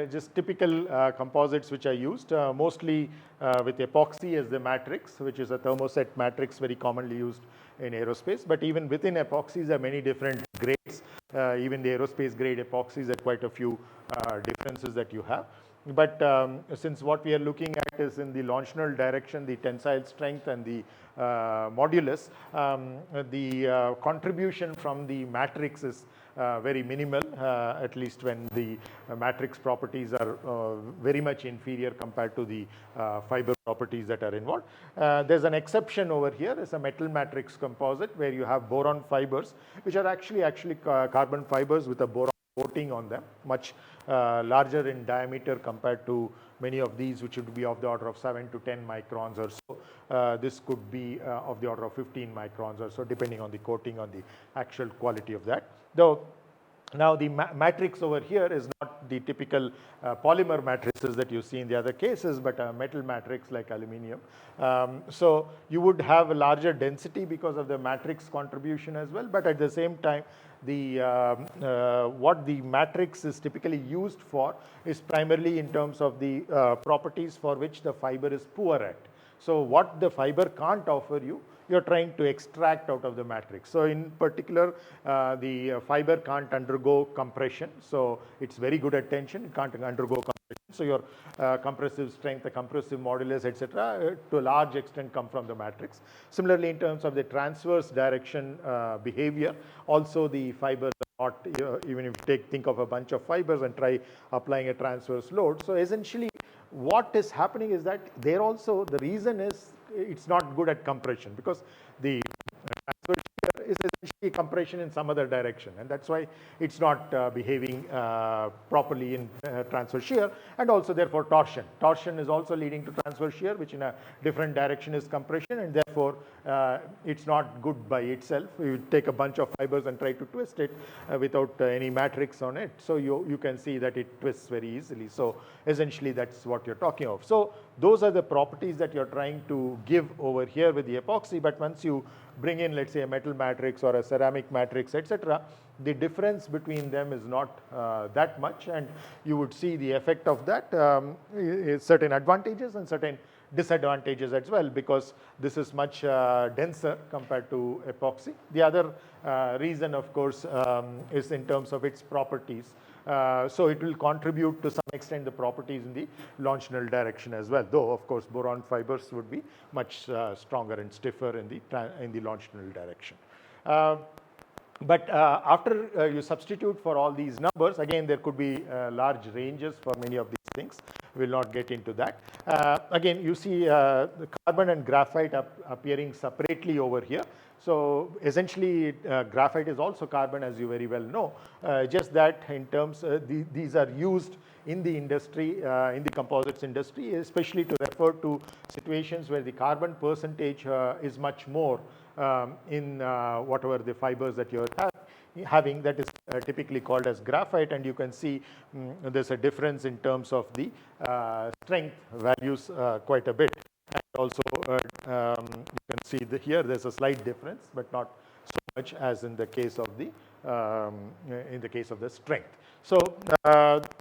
just typical composites which are used, mostly with epoxy as the matrix, which is a thermoset matrix very commonly used in aerospace. But even within epoxies, there are many different grades. Even the aerospace grade epoxies are quite a few differences that you have. But since what we are looking at is in the longitudinal direction, the tensile strength and the modulus, the contribution from the matrix is very minimal, at least when the matrix properties are very much inferior compared to the fiber properties that are involved. There's an exception over here. It's a metal matrix composite where you have boron fibers, which are actually carbon fibers with a boron coating on them, much larger in diameter compared to many of these, which would be of the order of 7 to 10 microns or so. This could be of the order of 15 microns or so, depending on the coating, on the actual quality of that. Though now the matrix over here is not the typical polymer matrices that you see in the other cases, but a metal matrix like aluminium. So you would have a larger density because of the matrix contribution as well, but at the same time, the what the matrix is typically used for is primarily in terms of the properties for which the fiber is poor at. So what the fiber can't offer you, you're trying to extract out of the matrix. So in particular, the fiber can't undergo compression. So it's very good at tension, it can't undergo compression. So your compressive strength, the compressive modulus, etc., to a large extent come from the matrix. Similarly, in terms of the transverse direction behavior, also the fibers are not, even if you think of a bunch of fibers and try applying a transverse load. So essentially, what is happening is that there also, the reason is it's not good at compression, because the transverse shear is essentially compression in some other direction, and that's why it's not behaving properly in transverse shear, and also therefore torsion. Torsion is also leading to transverse shear, which in a different direction is compression, and therefore it's not good by itself. You take a bunch of fibers and try to twist it without any matrix on it, so you can see that it twists very easily. So essentially that's what you're talking of. So those are the properties that you're trying to give over here with the epoxy, but once you bring in, let's say, a metal matrix or a ceramic matrix, etc., the difference between them is not that much, and you would see the effect of that, certain advantages and certain disadvantages as well, because this is much denser compared to epoxy. The other reason, of course, is in terms of its properties. So it will contribute to some extent the properties in the longitudinal direction as well, though of course boron fibers would be much stronger and stiffer in the longitudinal direction. But after you substitute for all these numbers, again there could be large ranges for many of these things. We will not get into that. Again, you see the carbon and graphite appearing separately over here. So essentially graphite is also carbon, as you very well know, just that in terms these are used in the industry, in the composites industry, especially to refer to situations where the carbon percentage is much more in whatever the fibers that you're having, that is typically called as graphite, and you can see there's a difference in terms of the strength values quite a bit. And also you can see here there's a slight difference, but not so much as in the case of the strength. So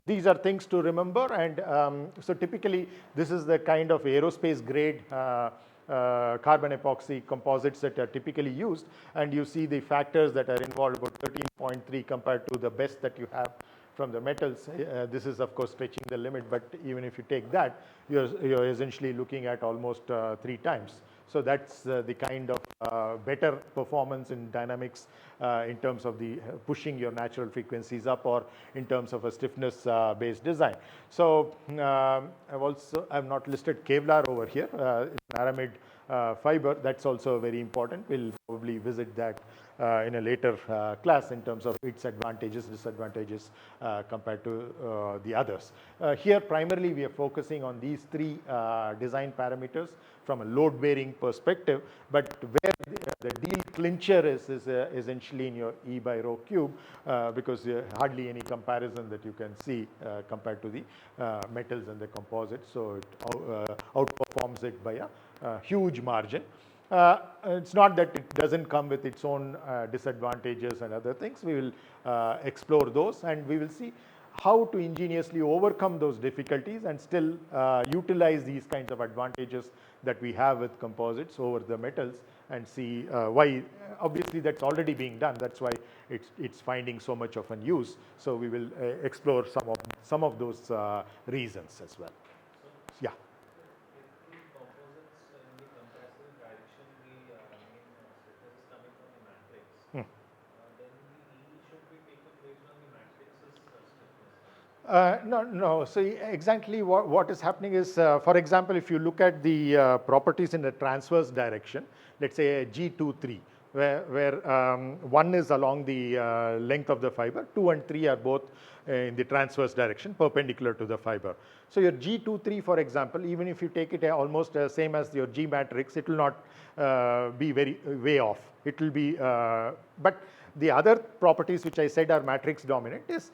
these are things to remember, and so typically this is the kind of aerospace grade carbon epoxy composites that are typically used, and you see the factors that are involved, about 13.3 compared to the best that you have from the metals. This is of course stretching the limit, but even if you take that, you're essentially looking at almost 3 times. So that's the kind of better performance in dynamics in terms of the pushing your natural frequencies up, or in terms of a stiffness based design. So I've not listed Kevlar over here. It's an aramid fiber. That's also very important. We'll probably visit that in a later class in terms of its advantages, disadvantages compared to the others. Here primarily we are focusing on these three design parameters from a load bearing perspective, but where the deal clincher is essentially in your E by rho cube, because hardly any comparison that you can see compared to the metals and the composites. So it outperforms it by a huge margin. It's not that it doesn't come with its own disadvantages and other things. We will explore those, and we will see how to ingeniously overcome those difficulties and still utilize these kinds of advantages that we have with composites over the metals, and see why. Obviously that's already being done. That's why it's finding so much of an use. So we will explore some of those reasons as well. Yeah. No. So exactly what is happening is, for example, if you look at the properties in the transverse direction, let's say a G23, where 1 is along the length of the fiber, 2 and 3 are both in the transverse direction, perpendicular to the fiber. So your G23, for example, even if you take it almost same as your G matrix, it will not be very way off. It will be, but the other properties which I said are matrix dominant is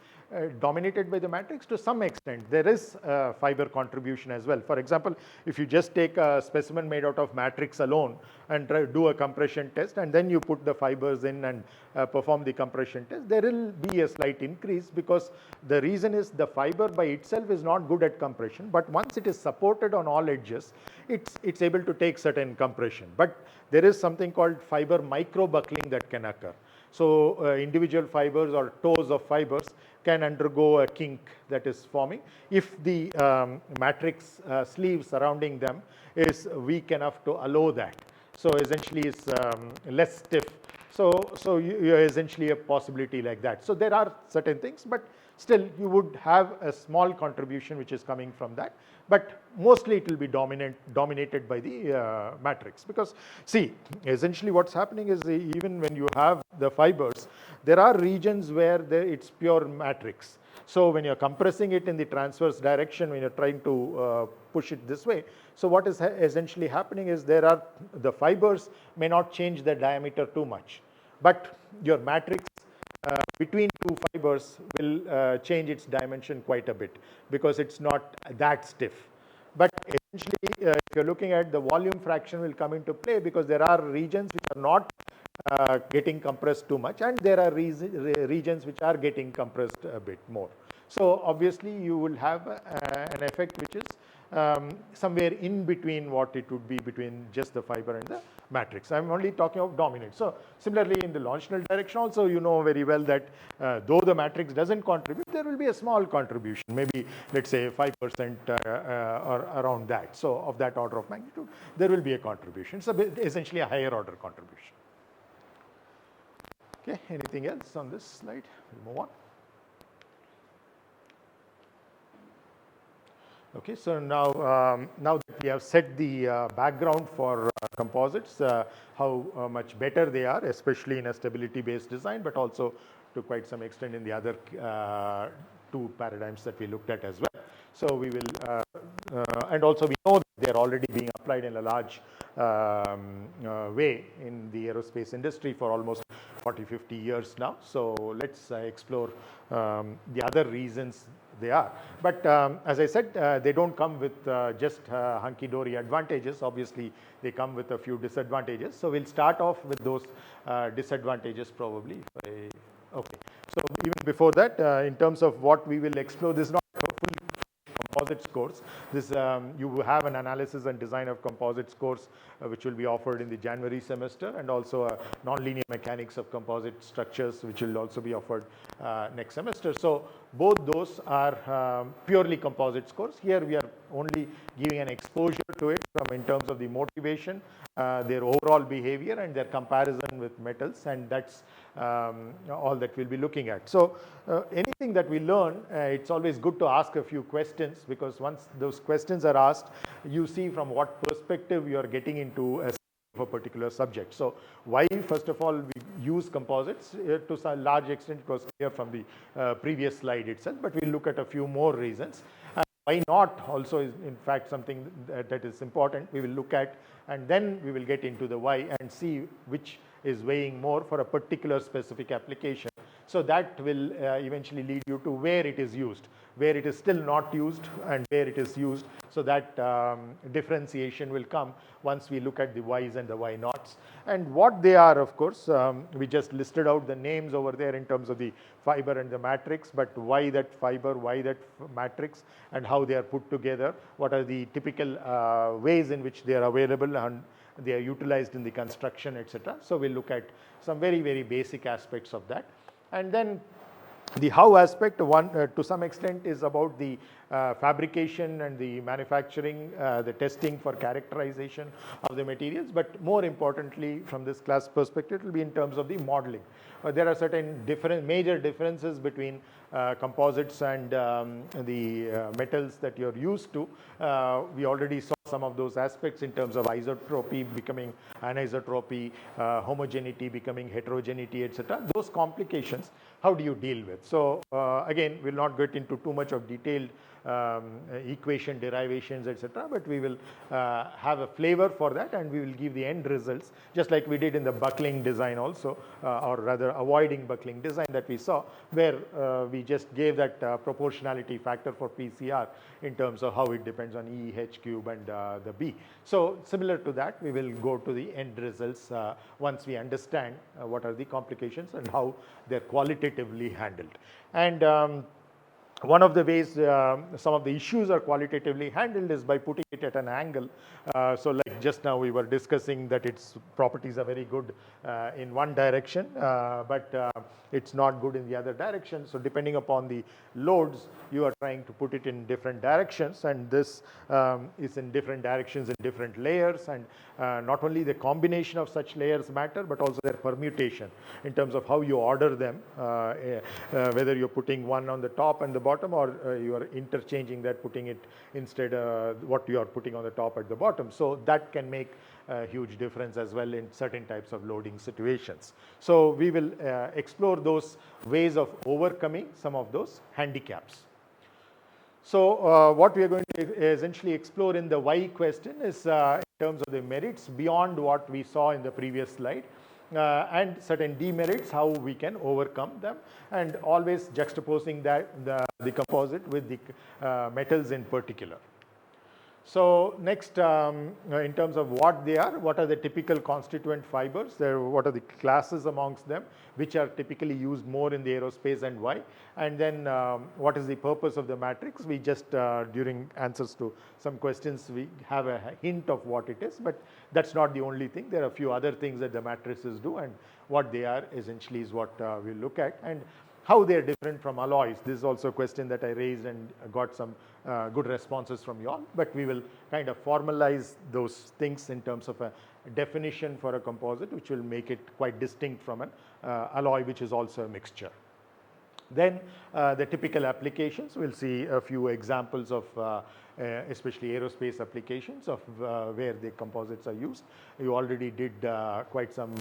dominated by the matrix to some extent. There is fiber contribution as well. For example, if you just take a specimen made out of matrix alone and do a compression test, and then you put the fibers in and perform the compression test, there will be a slight increase, because the reason is the fiber by itself is not good at compression, but once it is supported on all edges, it's able to take certain compression. But there is something called fiber micro buckling that can occur. So individual fibers or toes of fibers can undergo a kink that is forming if the matrix sleeve surrounding them is weak enough to allow that. So essentially it's less stiff. So you essentially a possibility like that. So there are certain things, but still you would have a small contribution which is coming from that. But mostly it will be dominated by the matrix, because see, essentially what's happening is even when you have the fibers, there are regions where it's pure matrix. So when you're compressing it in the transverse direction, when you're trying to push it this way, so what is essentially happening is the fibers may not change their diameter too much, but your matrix between two fibers will change its dimension quite a bit, because it's not that stiff. But essentially, if you're looking at the volume fraction will come into play, because there are regions which are not getting compressed too much, and there are regions which are getting compressed a bit more. So obviously you will have an effect which is somewhere in between what it would be between just the fiber and the matrix. I'm only talking of dominant. So similarly in the longitudinal direction also, you know very well that though the matrix doesn't contribute, there will be a small contribution, maybe let's say 5% or around that. So of that order of magnitude, there will be a contribution. So essentially a higher order contribution. Okay, anything else on this slide? We'll move on. Okay, so now that we have set the background for composites, how much better they are, especially in a stability-based design, but also to quite some extent in the other two paradigms that we looked at as well. So we will, and also we know that they are already being applied in a large way in the aerospace industry for almost 40-50 years now. So let's explore the other reasons they are. But as I said, they don't come with just hunky-dory advantages. Obviously, they come with a few disadvantages. So we'll start off with those disadvantages probably. Okay. So even before that, in terms of what we will explore, this is not a full composites course. This you have an analysis and design of composites course which will be offered in the January semester, and also a nonlinear mechanics of composite structures which will also be offered next semester. So both those are purely composites course. Here we are only giving an exposure to it from in terms of the motivation, their overall behavior and their comparison with metals, and that's all that we'll be looking at. So anything that we learn, it's always good to ask a few questions, because once those questions are asked, you see from what perspective you are getting into a particular subject. So why, first of all, we use composites to some large extent, it was clear from the previous slide itself, but we'll look at a few more reasons. Why not also is in fact something that is important we will look at, and then we will get into the why and see which is weighing more for a particular specific application. So that will eventually lead you to where it is used, where it is still not used, and where it is used. So that differentiation will come once we look at the whys and the why nots. And what they are, of course, we just listed out the names over there in terms of the fiber and the matrix, but why that fiber, why that matrix, and how they are put together, what are the typical ways in which they are available and they are utilized in the construction, etc. So we'll look at some very, very basic aspects of that. And then the how aspect, to some extent, is about the fabrication and the manufacturing, the testing for characterization of the materials. But more importantly, from this class perspective, it will be in terms of the modeling. There are certain major differences between composites and the metals that you're used to. We already saw some of those aspects in terms of isotropy becoming anisotropy, homogeneity becoming heterogeneity, etc. Those complications, how do you deal with? So again, we'll not get into too much of detailed equation derivations, etc., but we will have a flavor for that, and we will give the end results, just like we did in the buckling design also, or rather avoiding buckling design that we saw, where we just gave that proportionality factor for PCR in terms of how it depends on E, H cube, and the B. So similar to that, we will go to the end results once we understand what are the complications and how they're qualitatively handled. And one of the ways some of the issues are qualitatively handled is by putting it at an angle. So like just now we were discussing that its properties are very good in one direction, but it's not good in the other direction. So depending upon the loads, you are trying to put it in different directions, and this is in different directions in different layers, and not only the combination of such layers matter, but also their permutation in terms of how you order them, whether you're putting one on the top and the bottom, or you are interchanging that, putting it instead what you are putting on the top at the bottom. So that can make a huge difference as well in certain types of loading situations. So we will explore those ways of overcoming some of those handicaps. So what we are going to essentially explore in the why question is in terms of the merits beyond what we saw in the previous slide, and certain demerits, how we can overcome them, and always juxtaposing that the composite with the metals in particular. So next, in terms of what they are, what are the typical constituent fibers, what are the classes amongst them, which are typically used more in the aerospace, and why, and then what is the purpose of the matrix. We just, during answers to some questions, we have a hint of what it is, but that's not the only thing. There are a few other things that the matrices do, and what they are essentially is what we'll look at, and how they are different from alloys. This is also a question that I raised and got some good responses from you all, but we will kind of formalize those things in terms of a definition for a composite, which will make it quite distinct from an alloy, which is also a mixture. Then the typical applications, we'll see a few examples of especially aerospace applications of where the composites are used. You already did quite some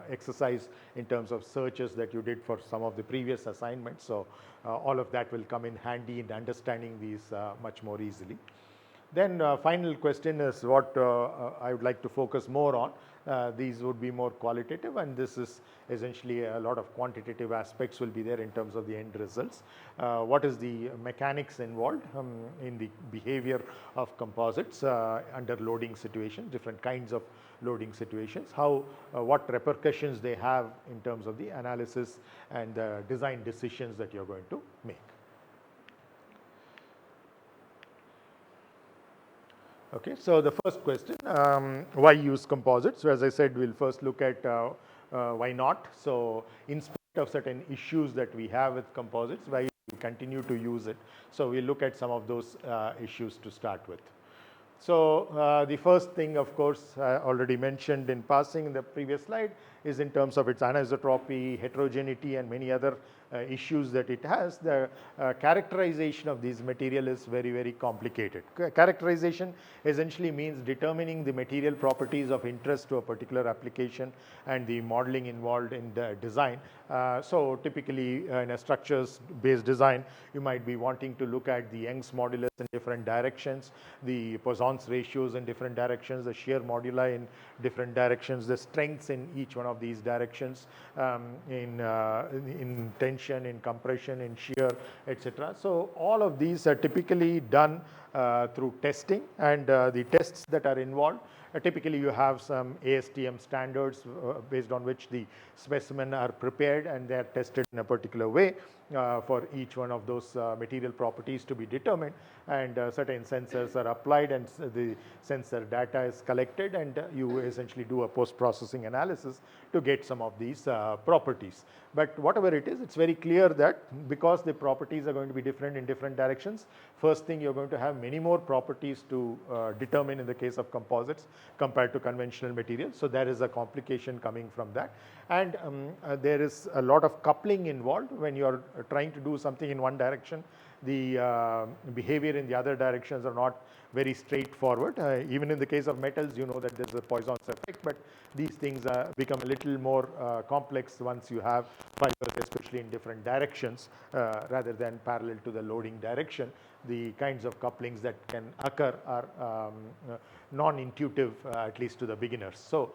exercise in terms of searches that you did for some of the previous assignments. So all of that will come in handy in understanding these much more easily. Then final question is what I would like to focus more on. These would be more qualitative, and this is essentially a lot of quantitative aspects will be there in terms of the end results. What is the mechanics involved in the behavior of composites under loading situations, different kinds of loading situations, how what repercussions they have in terms of the analysis and the design decisions that you're going to make. Okay, so the first question, why use composites? So as I said, we'll first look at why not. So in spite of certain issues that we have with composites, why continue to use it. So we'll look at some of those issues to start with. So the first thing, of course, I already mentioned in passing in the previous slide, is in terms of its anisotropy, heterogeneity, and many other issues that it has. The characterization of these material is very, very complicated. Characterization essentially means determining the material properties of interest to a particular application and the modeling involved in the design. So typically in a structures-based design, you might be wanting to look at the Young's modulus in different directions, the Poisson's ratios in different directions, the shear moduli in different directions, the strengths in each one of these directions, in tension, in compression, in shear, etc. So all of these are typically done through testing, and the tests that are involved, typically you have some ASTM standards based on which the specimen are prepared, and they are tested in a particular way for each one of those material properties to be determined, and certain sensors are applied, and the sensor data is collected, and you essentially do a post-processing analysis to get some of these properties. But whatever it is, it's very clear that because the properties are going to be different in different directions, first thing, you're going to have many more properties to determine in the case of composites compared to conventional materials. So there is a complication coming from that, and there is a lot of coupling involved when you're trying to do something in one direction. The behavior in the other directions are not very straightforward. Even in the case of metals, you know that there's a Poisson's effect, but these things become a little more complex once you have fibers, especially in different directions, rather than parallel to the loading direction. The kinds of couplings that can occur are non-intuitive, at least to the beginners. So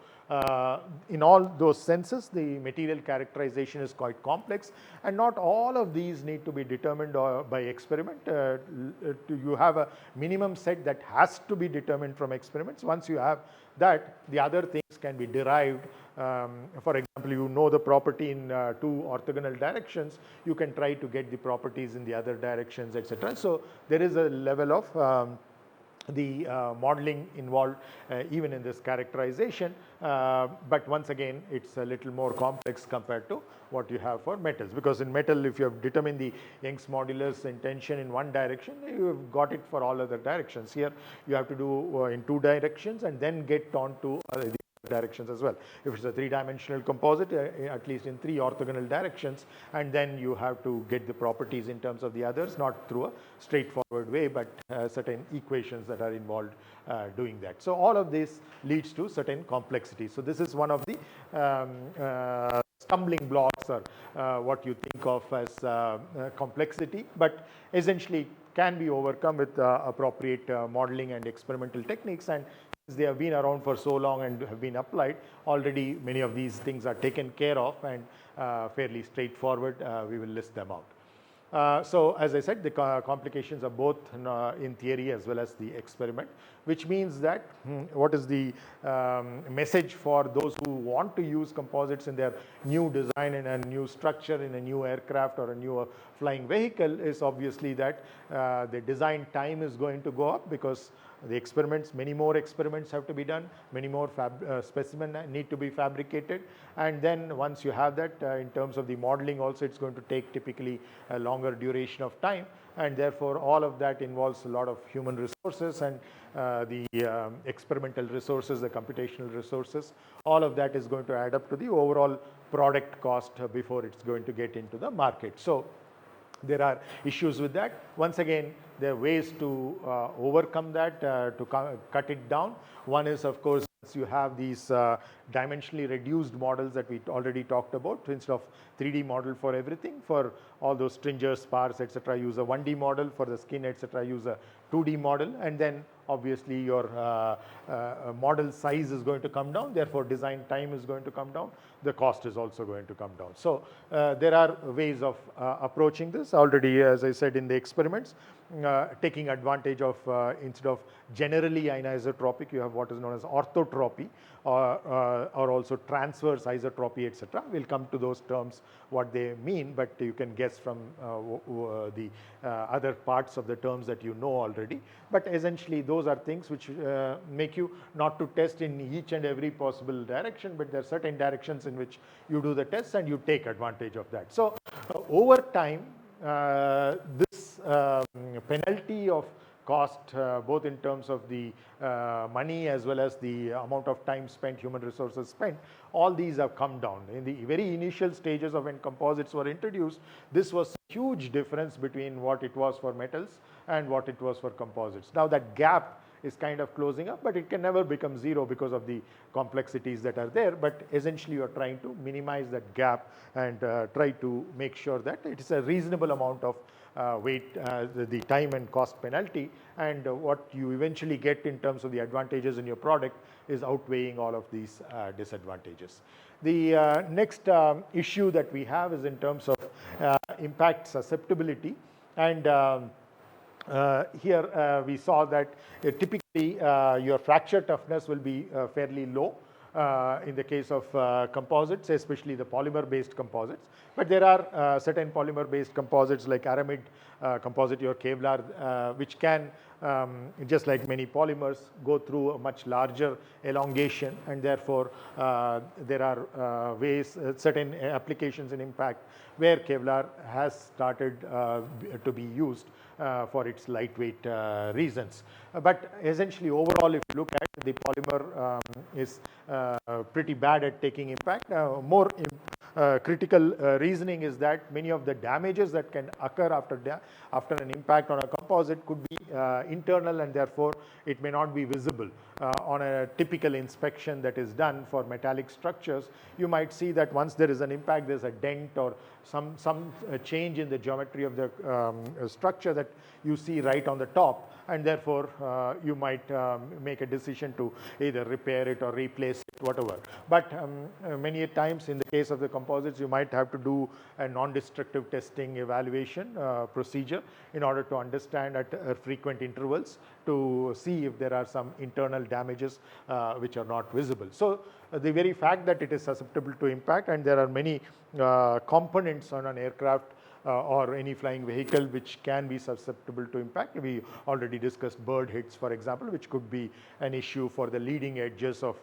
in all those senses, the material characterization is quite complex, and not all of these need to be determined by experiment. You have a minimum set that has to be determined from experiments. Once you have that, the other things can be derived. For example, you know the property in two orthogonal directions, you can try to get the properties in the other directions, etc. So there is a level of the modeling involved even in this characterization, but once again, it's a little more complex compared to what you have for metals, because in metal, if you have determined the Young's modulus in tension in one direction, you have got it for all other directions. Here you have to do in two directions and then get on to the directions as well. If it's a three-dimensional composite, at least in three orthogonal directions, and then you have to get the properties in terms of the others, not through a straightforward way, but certain equations that are involved doing that. So all of this leads to certain complexity. So this is one of the stumbling blocks, or what you think of as complexity, but essentially can be overcome with appropriate modeling and experimental techniques. And they have been around for so long and have been applied, already many of these things are taken care of and fairly straightforward. We will list them out. So as I said, the complications are both in theory as well as the experiment, which means that what is the message for those who want to use composites in their new design, in a new structure, in a new aircraft or a new flying vehicle, is obviously that the design time is going to go up, because the experiments, many more experiments have to be done, many more specimens need to be fabricated, and then once you have that, in terms of the modeling also, it's going to take typically a longer duration of time, and therefore all of that involves a lot of human resources, and the experimental resources, the computational resources, all of that is going to add up to the overall product cost before it's going to get into the market. So there are issues with that. Once again, there are ways to overcome that, to cut it down. One is, of course, you have these dimensionally reduced models that we already talked about. Instead of 3D model for everything, for all those stringers, spars, etc., use a 1D model. For the skin, etc., use a 2D model, and then obviously your model size is going to come down, therefore design time is going to come down, the cost is also going to come down. So there are ways of approaching this. Already, as I said, in the experiments, taking advantage of, instead of generally anisotropic, you have what is known as orthotropy, or also transverse isotropy, etc. We'll come to those terms, what they mean, but you can guess from the other parts of the terms that you know already. But essentially, those are things which make you not to test in each and every possible direction, but there are certain directions in which you do the tests and you take advantage of that. So over time, this penalty of cost, both in terms of the money as well as the amount of time spent, human resources spent, all these have come down. In the very initial stages of when composites were introduced, this was a huge difference between what it was for metals and what it was for composites. Now that gap is kind of closing up, but it can never become zero because of the complexities that are there. But essentially, you are trying to minimize that gap and try to make sure that it is a reasonable amount of weight, the time and cost penalty, and what you eventually get in terms of the advantages in your product is outweighing all of these disadvantages. The next issue that we have is in terms of impact susceptibility, and here we saw that typically your fracture toughness will be fairly low in the case of composites, especially the polymer-based composites. But there are certain polymer-based composites like aramid composite or Kevlar, which can, just like many polymers, go through a much larger elongation, and therefore there are ways, certain applications in impact where Kevlar has started to be used for its lightweight reasons. But essentially, overall, if you look at the polymer is pretty bad at taking impact. More critical reasoning is that many of the damages that can occur after an impact on a composite could be internal, and therefore it may not be visible. On a typical inspection that is done for metallic structures, you might see that once there is an impact, there's a dent or some change in the geometry of the structure that you see right on the top, and therefore you might make a decision to either repair it or replace it, whatever. But many times in the case of the composites, you might have to do a non-destructive testing evaluation procedure in order to understand at frequent intervals to see if there are some internal damages which are not visible. So the very fact that it is susceptible to impact, and there are many components on an aircraft or any flying vehicle which can be susceptible to impact. We already discussed bird hits, for example, which could be an issue for the leading edges of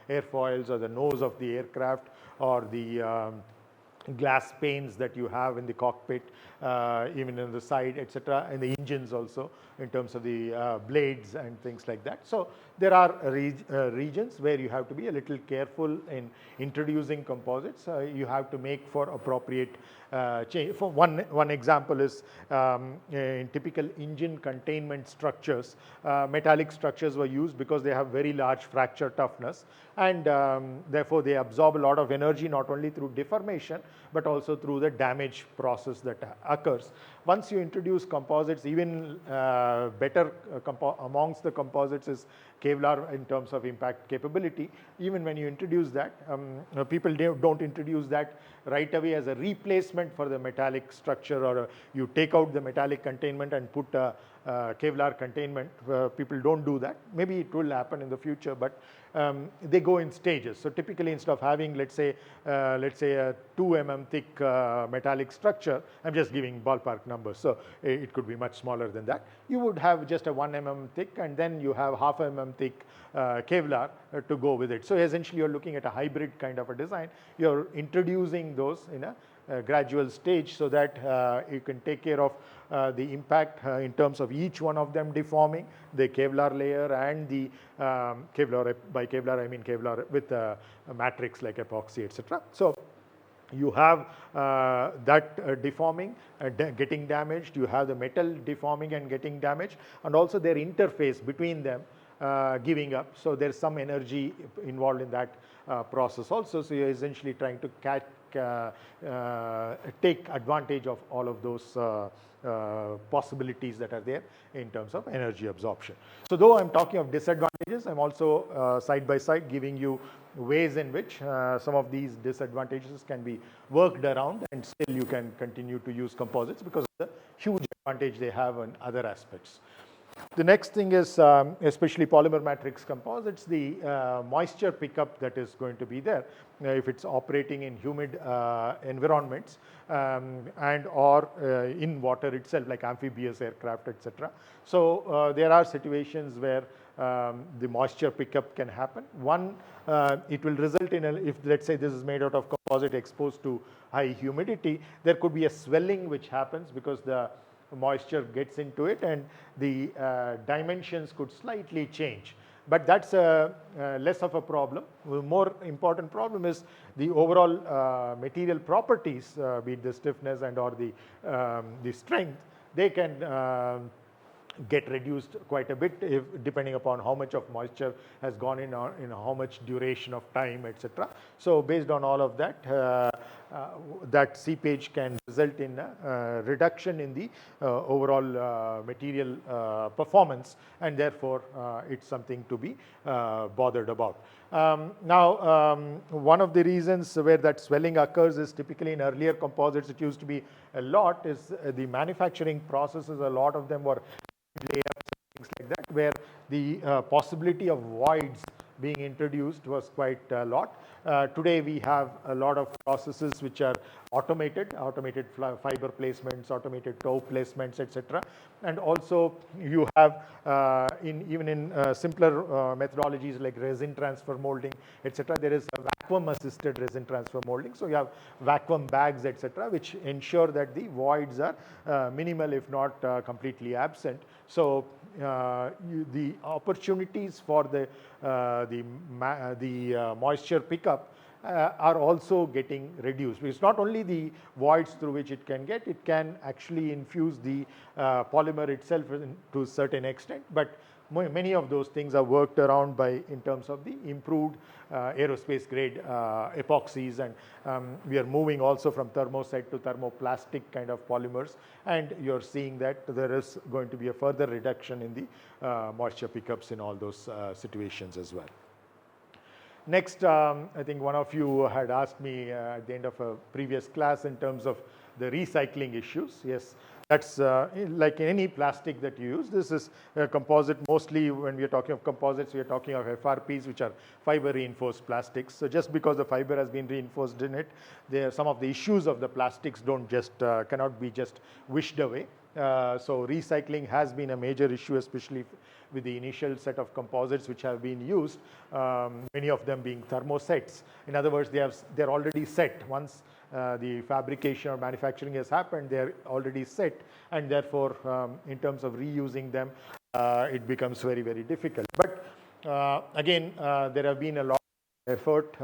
airfoils or the nose of the aircraft, or the glass panes that you have in the cockpit, even in the side, etc., and the engines also in terms of the blades and things like that. So there are regions where you have to be a little careful in introducing composites. You have to make for appropriate change. For one example is in typical engine containment structures, metallic structures were used because they have very large fracture toughness, and therefore they absorb a lot of energy, not only through deformation but also through the damage process that occurs. Once you introduce composites, even better amongst the composites is Kevlar in terms of impact capability. Even when you introduce that, people don't introduce that right away as a replacement for the metallic structure, or you take out the metallic containment and put a Kevlar containment. People don't do that. Maybe it will happen in the future, but they go in stages. So typically, instead of having, let's say a 2 mm thick metallic structure, I'm just giving ballpark numbers, so it could be much smaller than that. You would have just a 1 mm thick, and then you have half mm thick Kevlar to go with it. So essentially, you're looking at a hybrid kind of a design. You're introducing those in a gradual stage so that you can take care of the impact in terms of each one of them deforming, the Kevlar layer and the Kevlar. By Kevlar, I mean Kevlar with a matrix like epoxy, etc. So you have that deforming, getting damaged. You have the metal deforming and getting damaged, and also their interface between them giving up. So there's some energy involved in that process also. So you're essentially trying to take advantage of all of those possibilities that are there in terms of energy absorption. So though I'm talking of disadvantages, I'm also side by side giving you ways in which some of these disadvantages can be worked around, and still you can continue to use composites because of the huge advantage they have in other aspects. The next thing is, especially polymer matrix composites, the moisture pickup that is going to be there if it's operating in humid environments and or in water itself, like amphibious aircraft, etc. So there are situations where the moisture pickup can happen. One, it will result in, if let's say this is made out of composite exposed to high humidity, there could be a swelling which happens because the moisture gets into it, and the dimensions could slightly change. But that's less of a problem. The more important problem is the overall material properties, be it the stiffness and or the strength. They can get reduced quite a bit if, depending upon how much of moisture has gone in or in how much duration of time, etc. So based on all of that, that seepage can result in a reduction in the overall material performance, and therefore it's something to be bothered about. Now, one of the reasons where that swelling occurs is typically in earlier composites. It used to be a lot is the manufacturing processes. A lot of them were layups, things like that, where the possibility of voids being introduced was quite a lot. Today we have a lot of processes which are automated fiber placements, automated toe placements, etc. And also you have even in simpler methodologies like resin transfer molding, etc. There is a vacuum assisted resin transfer molding. So you have vacuum bags, etc., which ensure that the voids are minimal, if not completely absent. So the opportunities for the moisture pickup are also getting reduced. It's not only the voids through which it can actually infuse the polymer itself to a certain extent, but many of those things are worked around by in terms of the improved aerospace grade epoxies, and we are moving also from thermoset to thermoplastic kind of polymers, and you're seeing that there is going to be a further reduction in the moisture pickups in all those situations as well. Next, I think one of you had asked me at the end of a previous class in terms of the recycling issues. Yes, that's like any plastic that you use. This is a composite. Mostly when we are talking of composites, we are talking of FRPs, which are fiber reinforced plastics. So just because the fiber has been reinforced in it, some of the issues of the plastics don't just cannot be just wished away. So recycling has been a major issue, especially with the initial set of composites which have been used, many of them being thermosets. In other words, they're already set. Once the fabrication or manufacturing has happened, they're already set, and therefore in terms of reusing them, it becomes very, very difficult. But again, there have been a lot effort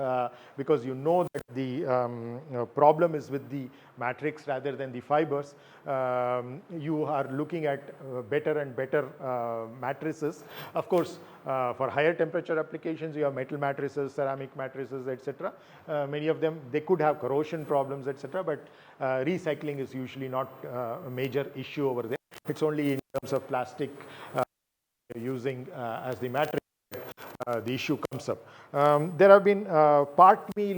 because you know that the problem is with the matrix rather than the fibers. You are looking at better and better matrices. Of course, for higher temperature applications, you have metal matrices, ceramic matrices, etc. Many of them, they could have corrosion problems, etc. But recycling is usually not a major issue over there. It's only in terms of plastic using as the matrix the issue comes up. There have been part meal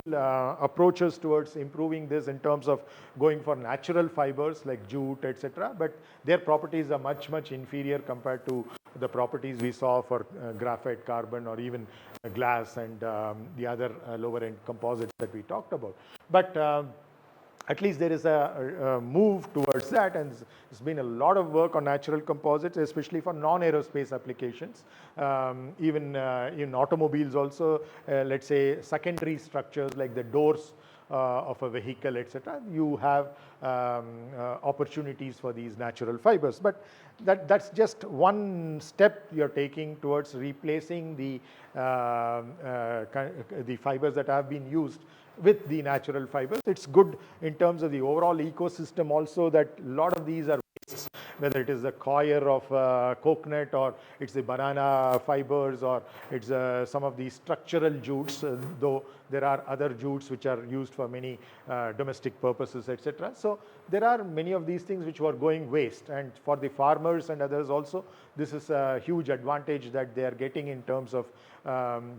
approaches towards improving this in terms of going for natural fibers like jute, etc. But their properties are much, much inferior compared to the properties we saw for graphite, carbon, or even glass and the other lower end composites that we talked about. But at least there is a move towards that, and there's been a lot of work on natural composites, especially for non-aerospace applications. Even in automobiles also, let's say secondary structures like the doors of a vehicle, etc. You have opportunities for these natural fibers. But that's just one step you're taking towards replacing the fibers that have been used with the natural fibers. It's good in terms of the overall ecosystem also that a lot of these are wastes, whether it is the coir of coconut, or it's the banana fibers, or it's some of the structural jutes, though there are other jutes which are used for many domestic purposes, etc. So there are many of these things which were going waste, and for the farmers and others also, this is a huge advantage that they are getting in terms of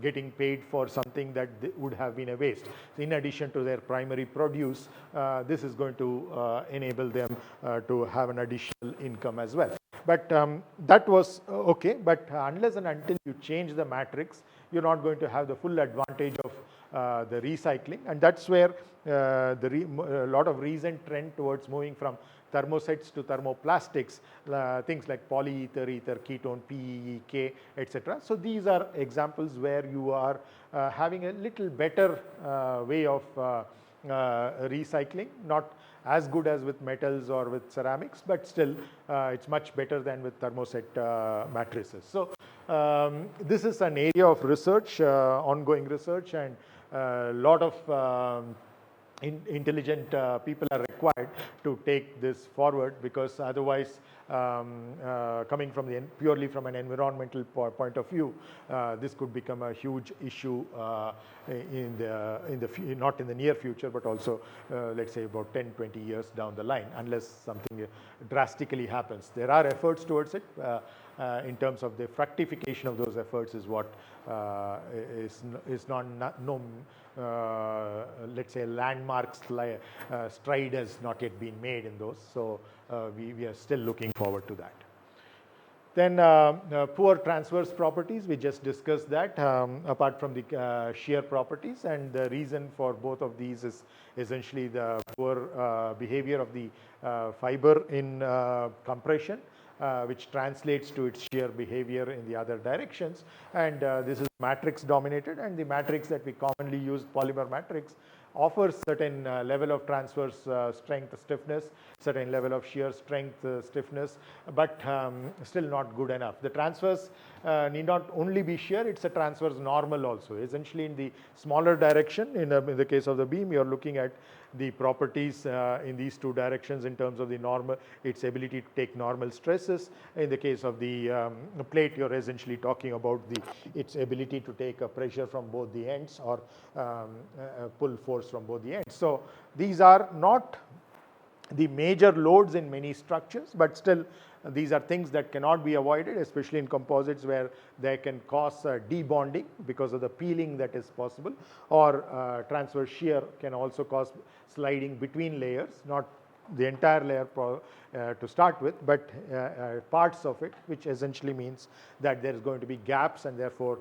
getting paid for something that would have been a waste. In addition to their primary produce, this is going to enable them to have an additional income as well. But that was okay, but unless and until you change the matrix, you're not going to have the full advantage of the recycling, and that's where a lot of recent trend towards moving from thermosets to thermoplastics, things like polyether, ether, ketone, PEE, K, etc. So these are examples where you are having a little better way of recycling, not as good as with metals or with ceramics, but still it's much better than with thermoset matrices. So this is an area of research, ongoing research, and a lot of intelligent people are required to take this forward, because otherwise coming from the purely from an environmental point of view, this could become a huge issue not in the near future, but also let's say about 10-20 years down the line, unless something drastically happens. There are efforts towards it. In terms of the fructification of those efforts is what is not let's say landmark stride has not yet been made in those. So we are still looking forward to that. Then poor transverse properties, we just discussed that, apart from the shear properties, and the reason for both of these is essentially the poor behavior of the fiber in compression, which translates to its shear behavior in the other directions. And this is matrix dominated, and the matrix that we commonly use, polymer matrix, offers certain level of transverse strength stiffness, certain level of shear strength stiffness, but still not good enough. The transverse need not only be shear, it's a transverse normal also. Essentially in the smaller direction, in the case of the beam, you're looking at the properties in these two directions in terms of the normal, its ability to take normal stresses. In the case of the plate, you're essentially talking about its ability to take a pressure from both the ends, or pull force from both the ends. So these are not the major loads in many structures, but still these are things that cannot be avoided, especially in composites, where they can cause debonding because of the peeling that is possible, or transverse shear can also cause sliding between layers, not the entire layer to start with, but parts of it, which essentially means that there is going to be gaps, and therefore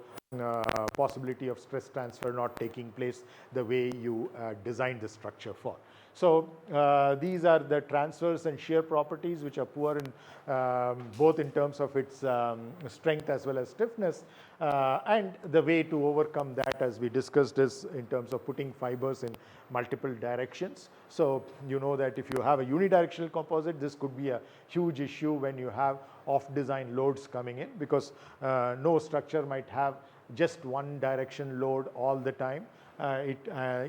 possibility of stress transfer not taking place the way you designed the structure for. So these are the transverse and shear properties, which are poor in both in terms of its strength as well as stiffness, and the way to overcome that, as we discussed, is in terms of putting fibers in multiple directions. So you know that if you have a unidirectional composite, this could be a huge issue when you have off-design loads coming in, because no structure might have just one direction load all the time.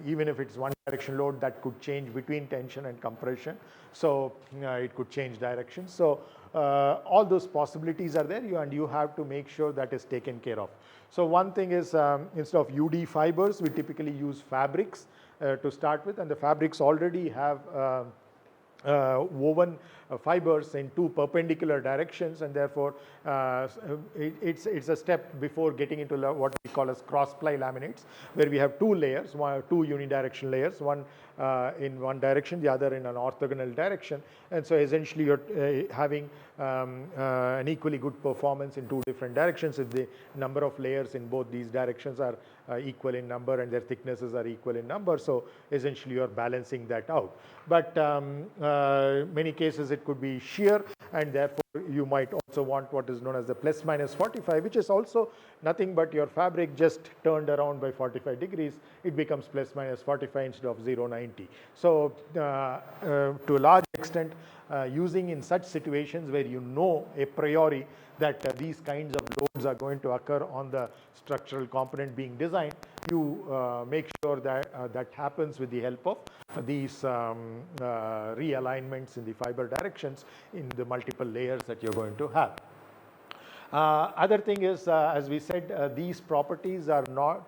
Even if it's one direction load, that could change between tension and compression, so it could change direction. So all those possibilities are there, and you have to make sure that is taken care of. So one thing is, instead of UD fibers, we typically use fabrics to start with, and the fabrics already have woven fibers in two perpendicular directions, and therefore it's a step before getting into what we call as cross-ply laminates, where we have two layers, two unidirectional layers, one in one direction, the other in an orthogonal direction. And so essentially you're having an equally good performance in two different directions if the number of layers in both these directions are equal in number and their thicknesses are equal in number. So essentially you're balancing that out. But many cases it could be shear, and therefore you might also want what is known as the plus minus 45, which is also nothing but your fabric just turned around by 45 degrees. It becomes plus minus 45 instead of 0.90. So to a large extent, using in such situations where you know a priori that these kinds of loads are going to occur on the structural component being designed, you make sure that that happens with the help of these realignments in the fiber directions in the multiple layers that you're going to have. Other thing is, as we said, these properties are not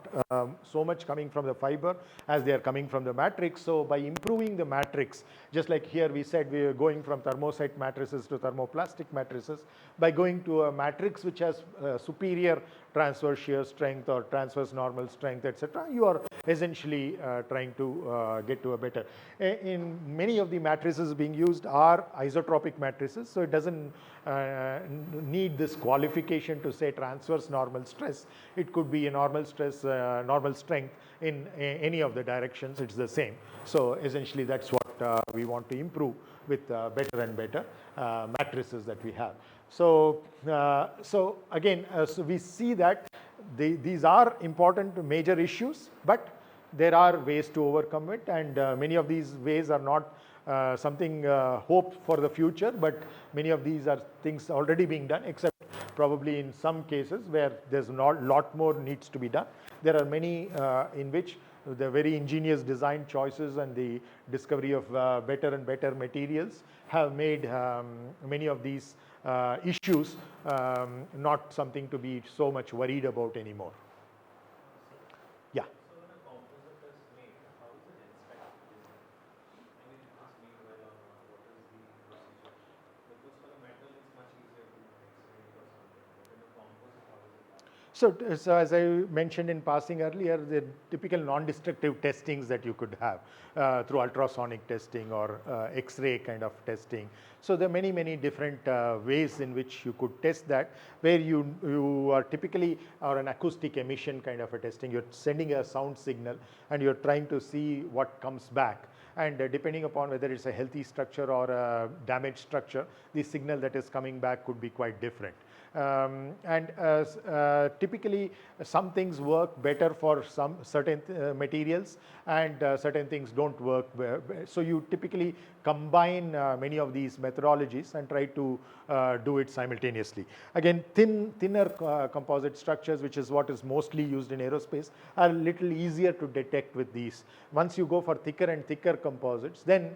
so much coming from the fiber as they are coming from the matrix. So by improving the matrix, just like here we said we are going from thermoset matrices to thermoplastic matrices, by going to a matrix which has superior transverse shear strength or transverse normal strength, etc., you are essentially trying to get to a better. In many of the matrices being used are isotropic matrices, so it doesn't need this qualification to say transverse normal stress. It could be a normal stress, normal strength in any of the directions, it's the same. So essentially that's what we want to improve with better and better matrices that we have. So, so again, so we see that these are important major issues, but there are ways to overcome it, and many of these ways are not something hope for the future, but many of these are things already being done, except probably in some cases where there's not lot more needs to be done. There are many in which the very ingenious design choices and the discovery of better and better materials have made many of these issues not something to be so much worried about anymore. Yeah. So when a composite is made, how is it inspected? I mean, it is made well or not? What is the procedure? Because for a metal, it's much easier to X-ray it or something. But in a composite, how is it done? So as I mentioned in passing earlier, the typical non-destructive testings that you could have through ultrasonic testing or X-ray kind of testing. So there are many, many different ways in which you could test that, where you are typically, or an acoustic emission kind of a testing. You're sending a sound signal and you're trying to see what comes back. And depending upon whether it's a healthy structure or a damaged structure, the signal that is coming back could be quite different. Typically some things work better for some certain materials, and certain things don't work. So you typically combine many of these methodologies and try to do it simultaneously. Again, thinner composite structures, which is what is mostly used in aerospace, are a little easier to detect with these. Once you go for thicker and thicker composites, then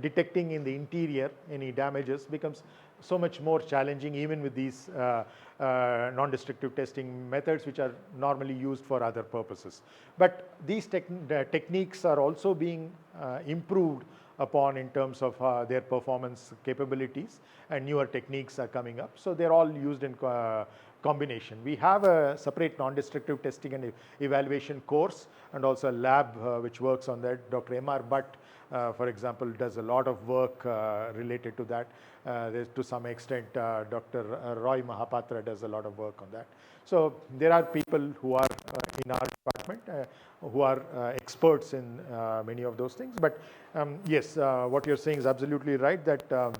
detecting in the interior any damages becomes so much more challenging, even with these non-destructive testing methods, which are normally used for other purposes. But these techniques are also being improved upon in terms of their performance capabilities, and newer techniques are coming up. So they're all used in combination. We have a separate non-destructive testing and evaluation course, and also a lab which works on that. Dr. M.R. Bhatt, for example, does a lot of work related to that. There's to some extent Dr. Roy Mahapatra does a lot of work on that. So there are people who are in our department who are experts in many of those things. But yes, what you're saying is absolutely right, that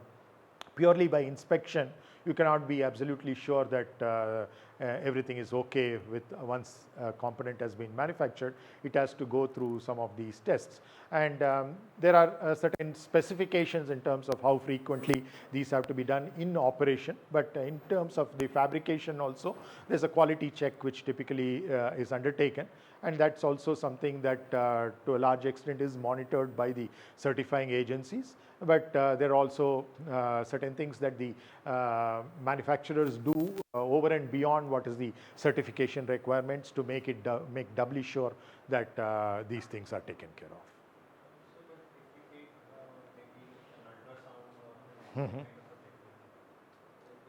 purely by inspection you cannot be absolutely sure that everything is okay with once a component has been manufactured. It has to go through some of these tests, and there are certain specifications in terms of how frequently these have to be done in operation. But in terms of the fabrication also, there's a quality check which typically is undertaken, and that's also something that to a large extent is monitored by the certifying agencies. But there are also certain things that the manufacturers do over and beyond what is the certification requirements to make it make doubly sure that these things are taken care of. So, but if you take maybe an ultrasound or any kind of a technique,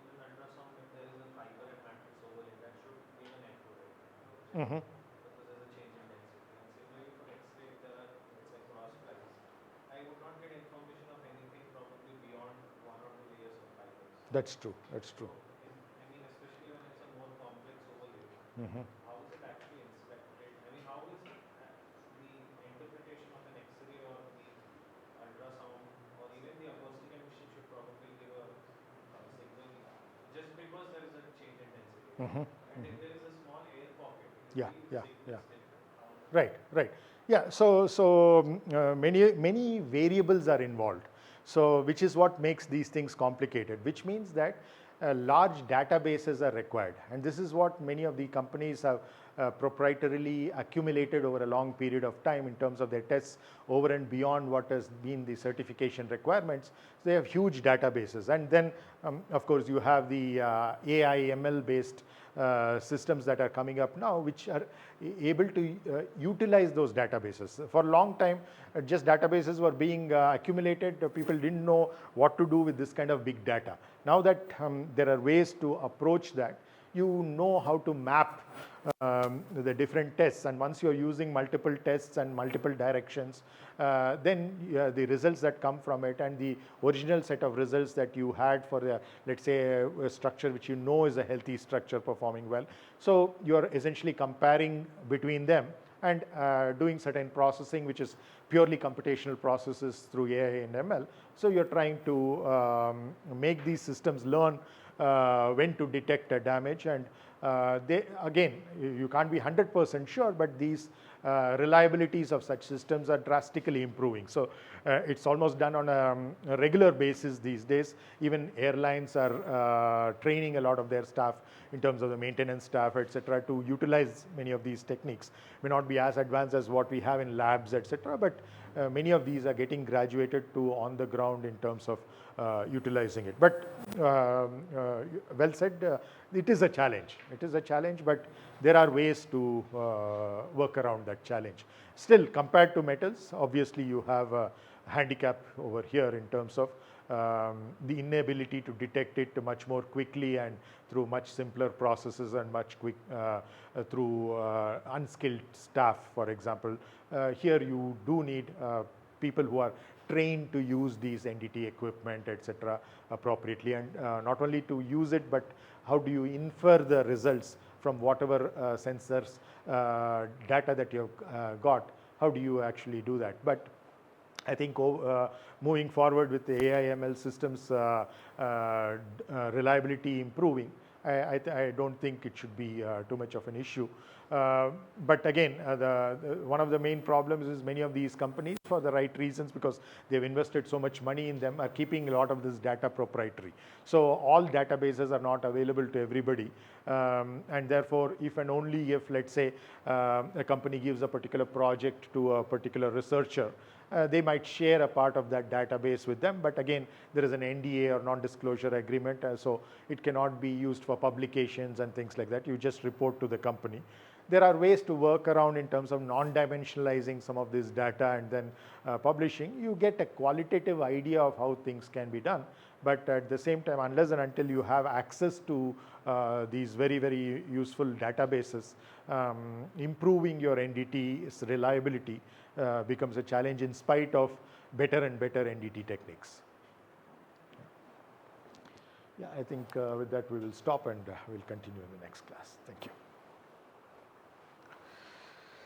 in an ultrasound, if there is a fiber and matrix overlay, that should give an echo, right? Because there's a change in density. And similarly for X-ray, if there are, let's say, cross flies, I would not get information of anything probably beyond 1 or 2 layers of fibers. That's true. That's true. I mean, especially when it's a more complex overlay, how is it actually inspected? I mean, how is the interpretation of an X-ray or the ultrasound or even the acoustic emission should probably give a signal just because there is a change in density. And if there is a small air pocket, Yeah, the yeah, signal yeah. is different. Right, right. Yeah, so many variables are involved. So which is what makes these things complicated, which means that large databases are required. And this is what many of the companies have proprietarily accumulated over a long period of time in terms of their tests over and beyond what has been the certification requirements. So they have huge databases. And then, of course, you have the AI, ML based systems that are coming up now, which are able to utilize those databases. For a long time, just databases were being accumulated. People didn't know what to do with this kind of big data. Now that there are ways to approach that, you know how to map the different tests, and once you're using multiple tests and multiple directions, then the results that come from it and the original set of results that you had for let's say a structure which you know is a healthy structure performing well, so you're essentially comparing between them and doing certain processing which is purely computational processes through AI and ML. So you're trying to make these systems learn when to detect a damage, and they again, you can't be 100% sure, but these reliabilities of such systems are drastically improving. So it's almost done on a regular basis these days. Even airlines are training a lot of their staff in terms of the maintenance staff, etc., to utilize many of these techniques. May not be as advanced as what we have in labs, etc., but many of these are getting graduated to on the ground in terms of utilizing it. But well said, it is a challenge. It is a challenge, but there are ways to work around that challenge. Still, compared to metals, obviously you have a handicap over here in terms of the inability to detect it much more quickly and through much simpler processes and much quick through unskilled staff, for example. Here you do need people who are trained to use these NDT equipment, etc., appropriately, and not only to use it, but how do you infer the results from whatever sensors data that you've got, how do you actually do that? But I think moving forward with the AI ML systems reliability improving, I don't think it should be too much of an issue. But again, one of the main problems is many of these companies, for the right reasons, because they've invested so much money in them, are keeping a lot of this data proprietary. So all databases are not available to everybody, and therefore if and only if, let's say, a company gives a particular project to a particular researcher, they might share a part of that database with them, but again, there is an NDA or non-disclosure agreement, so it cannot be used for publications and things like that. You just report to the company. There are ways to work around in terms of non-dimensionalizing some of this data and then publishing. You get a qualitative idea of how things can be done, but at the same time, unless and until you have access to these very, very useful databases, improving your NDT's reliability becomes a challenge in spite of better and better NDT techniques. Yeah, I think with that we will stop, and we'll continue in the next class. Thank you.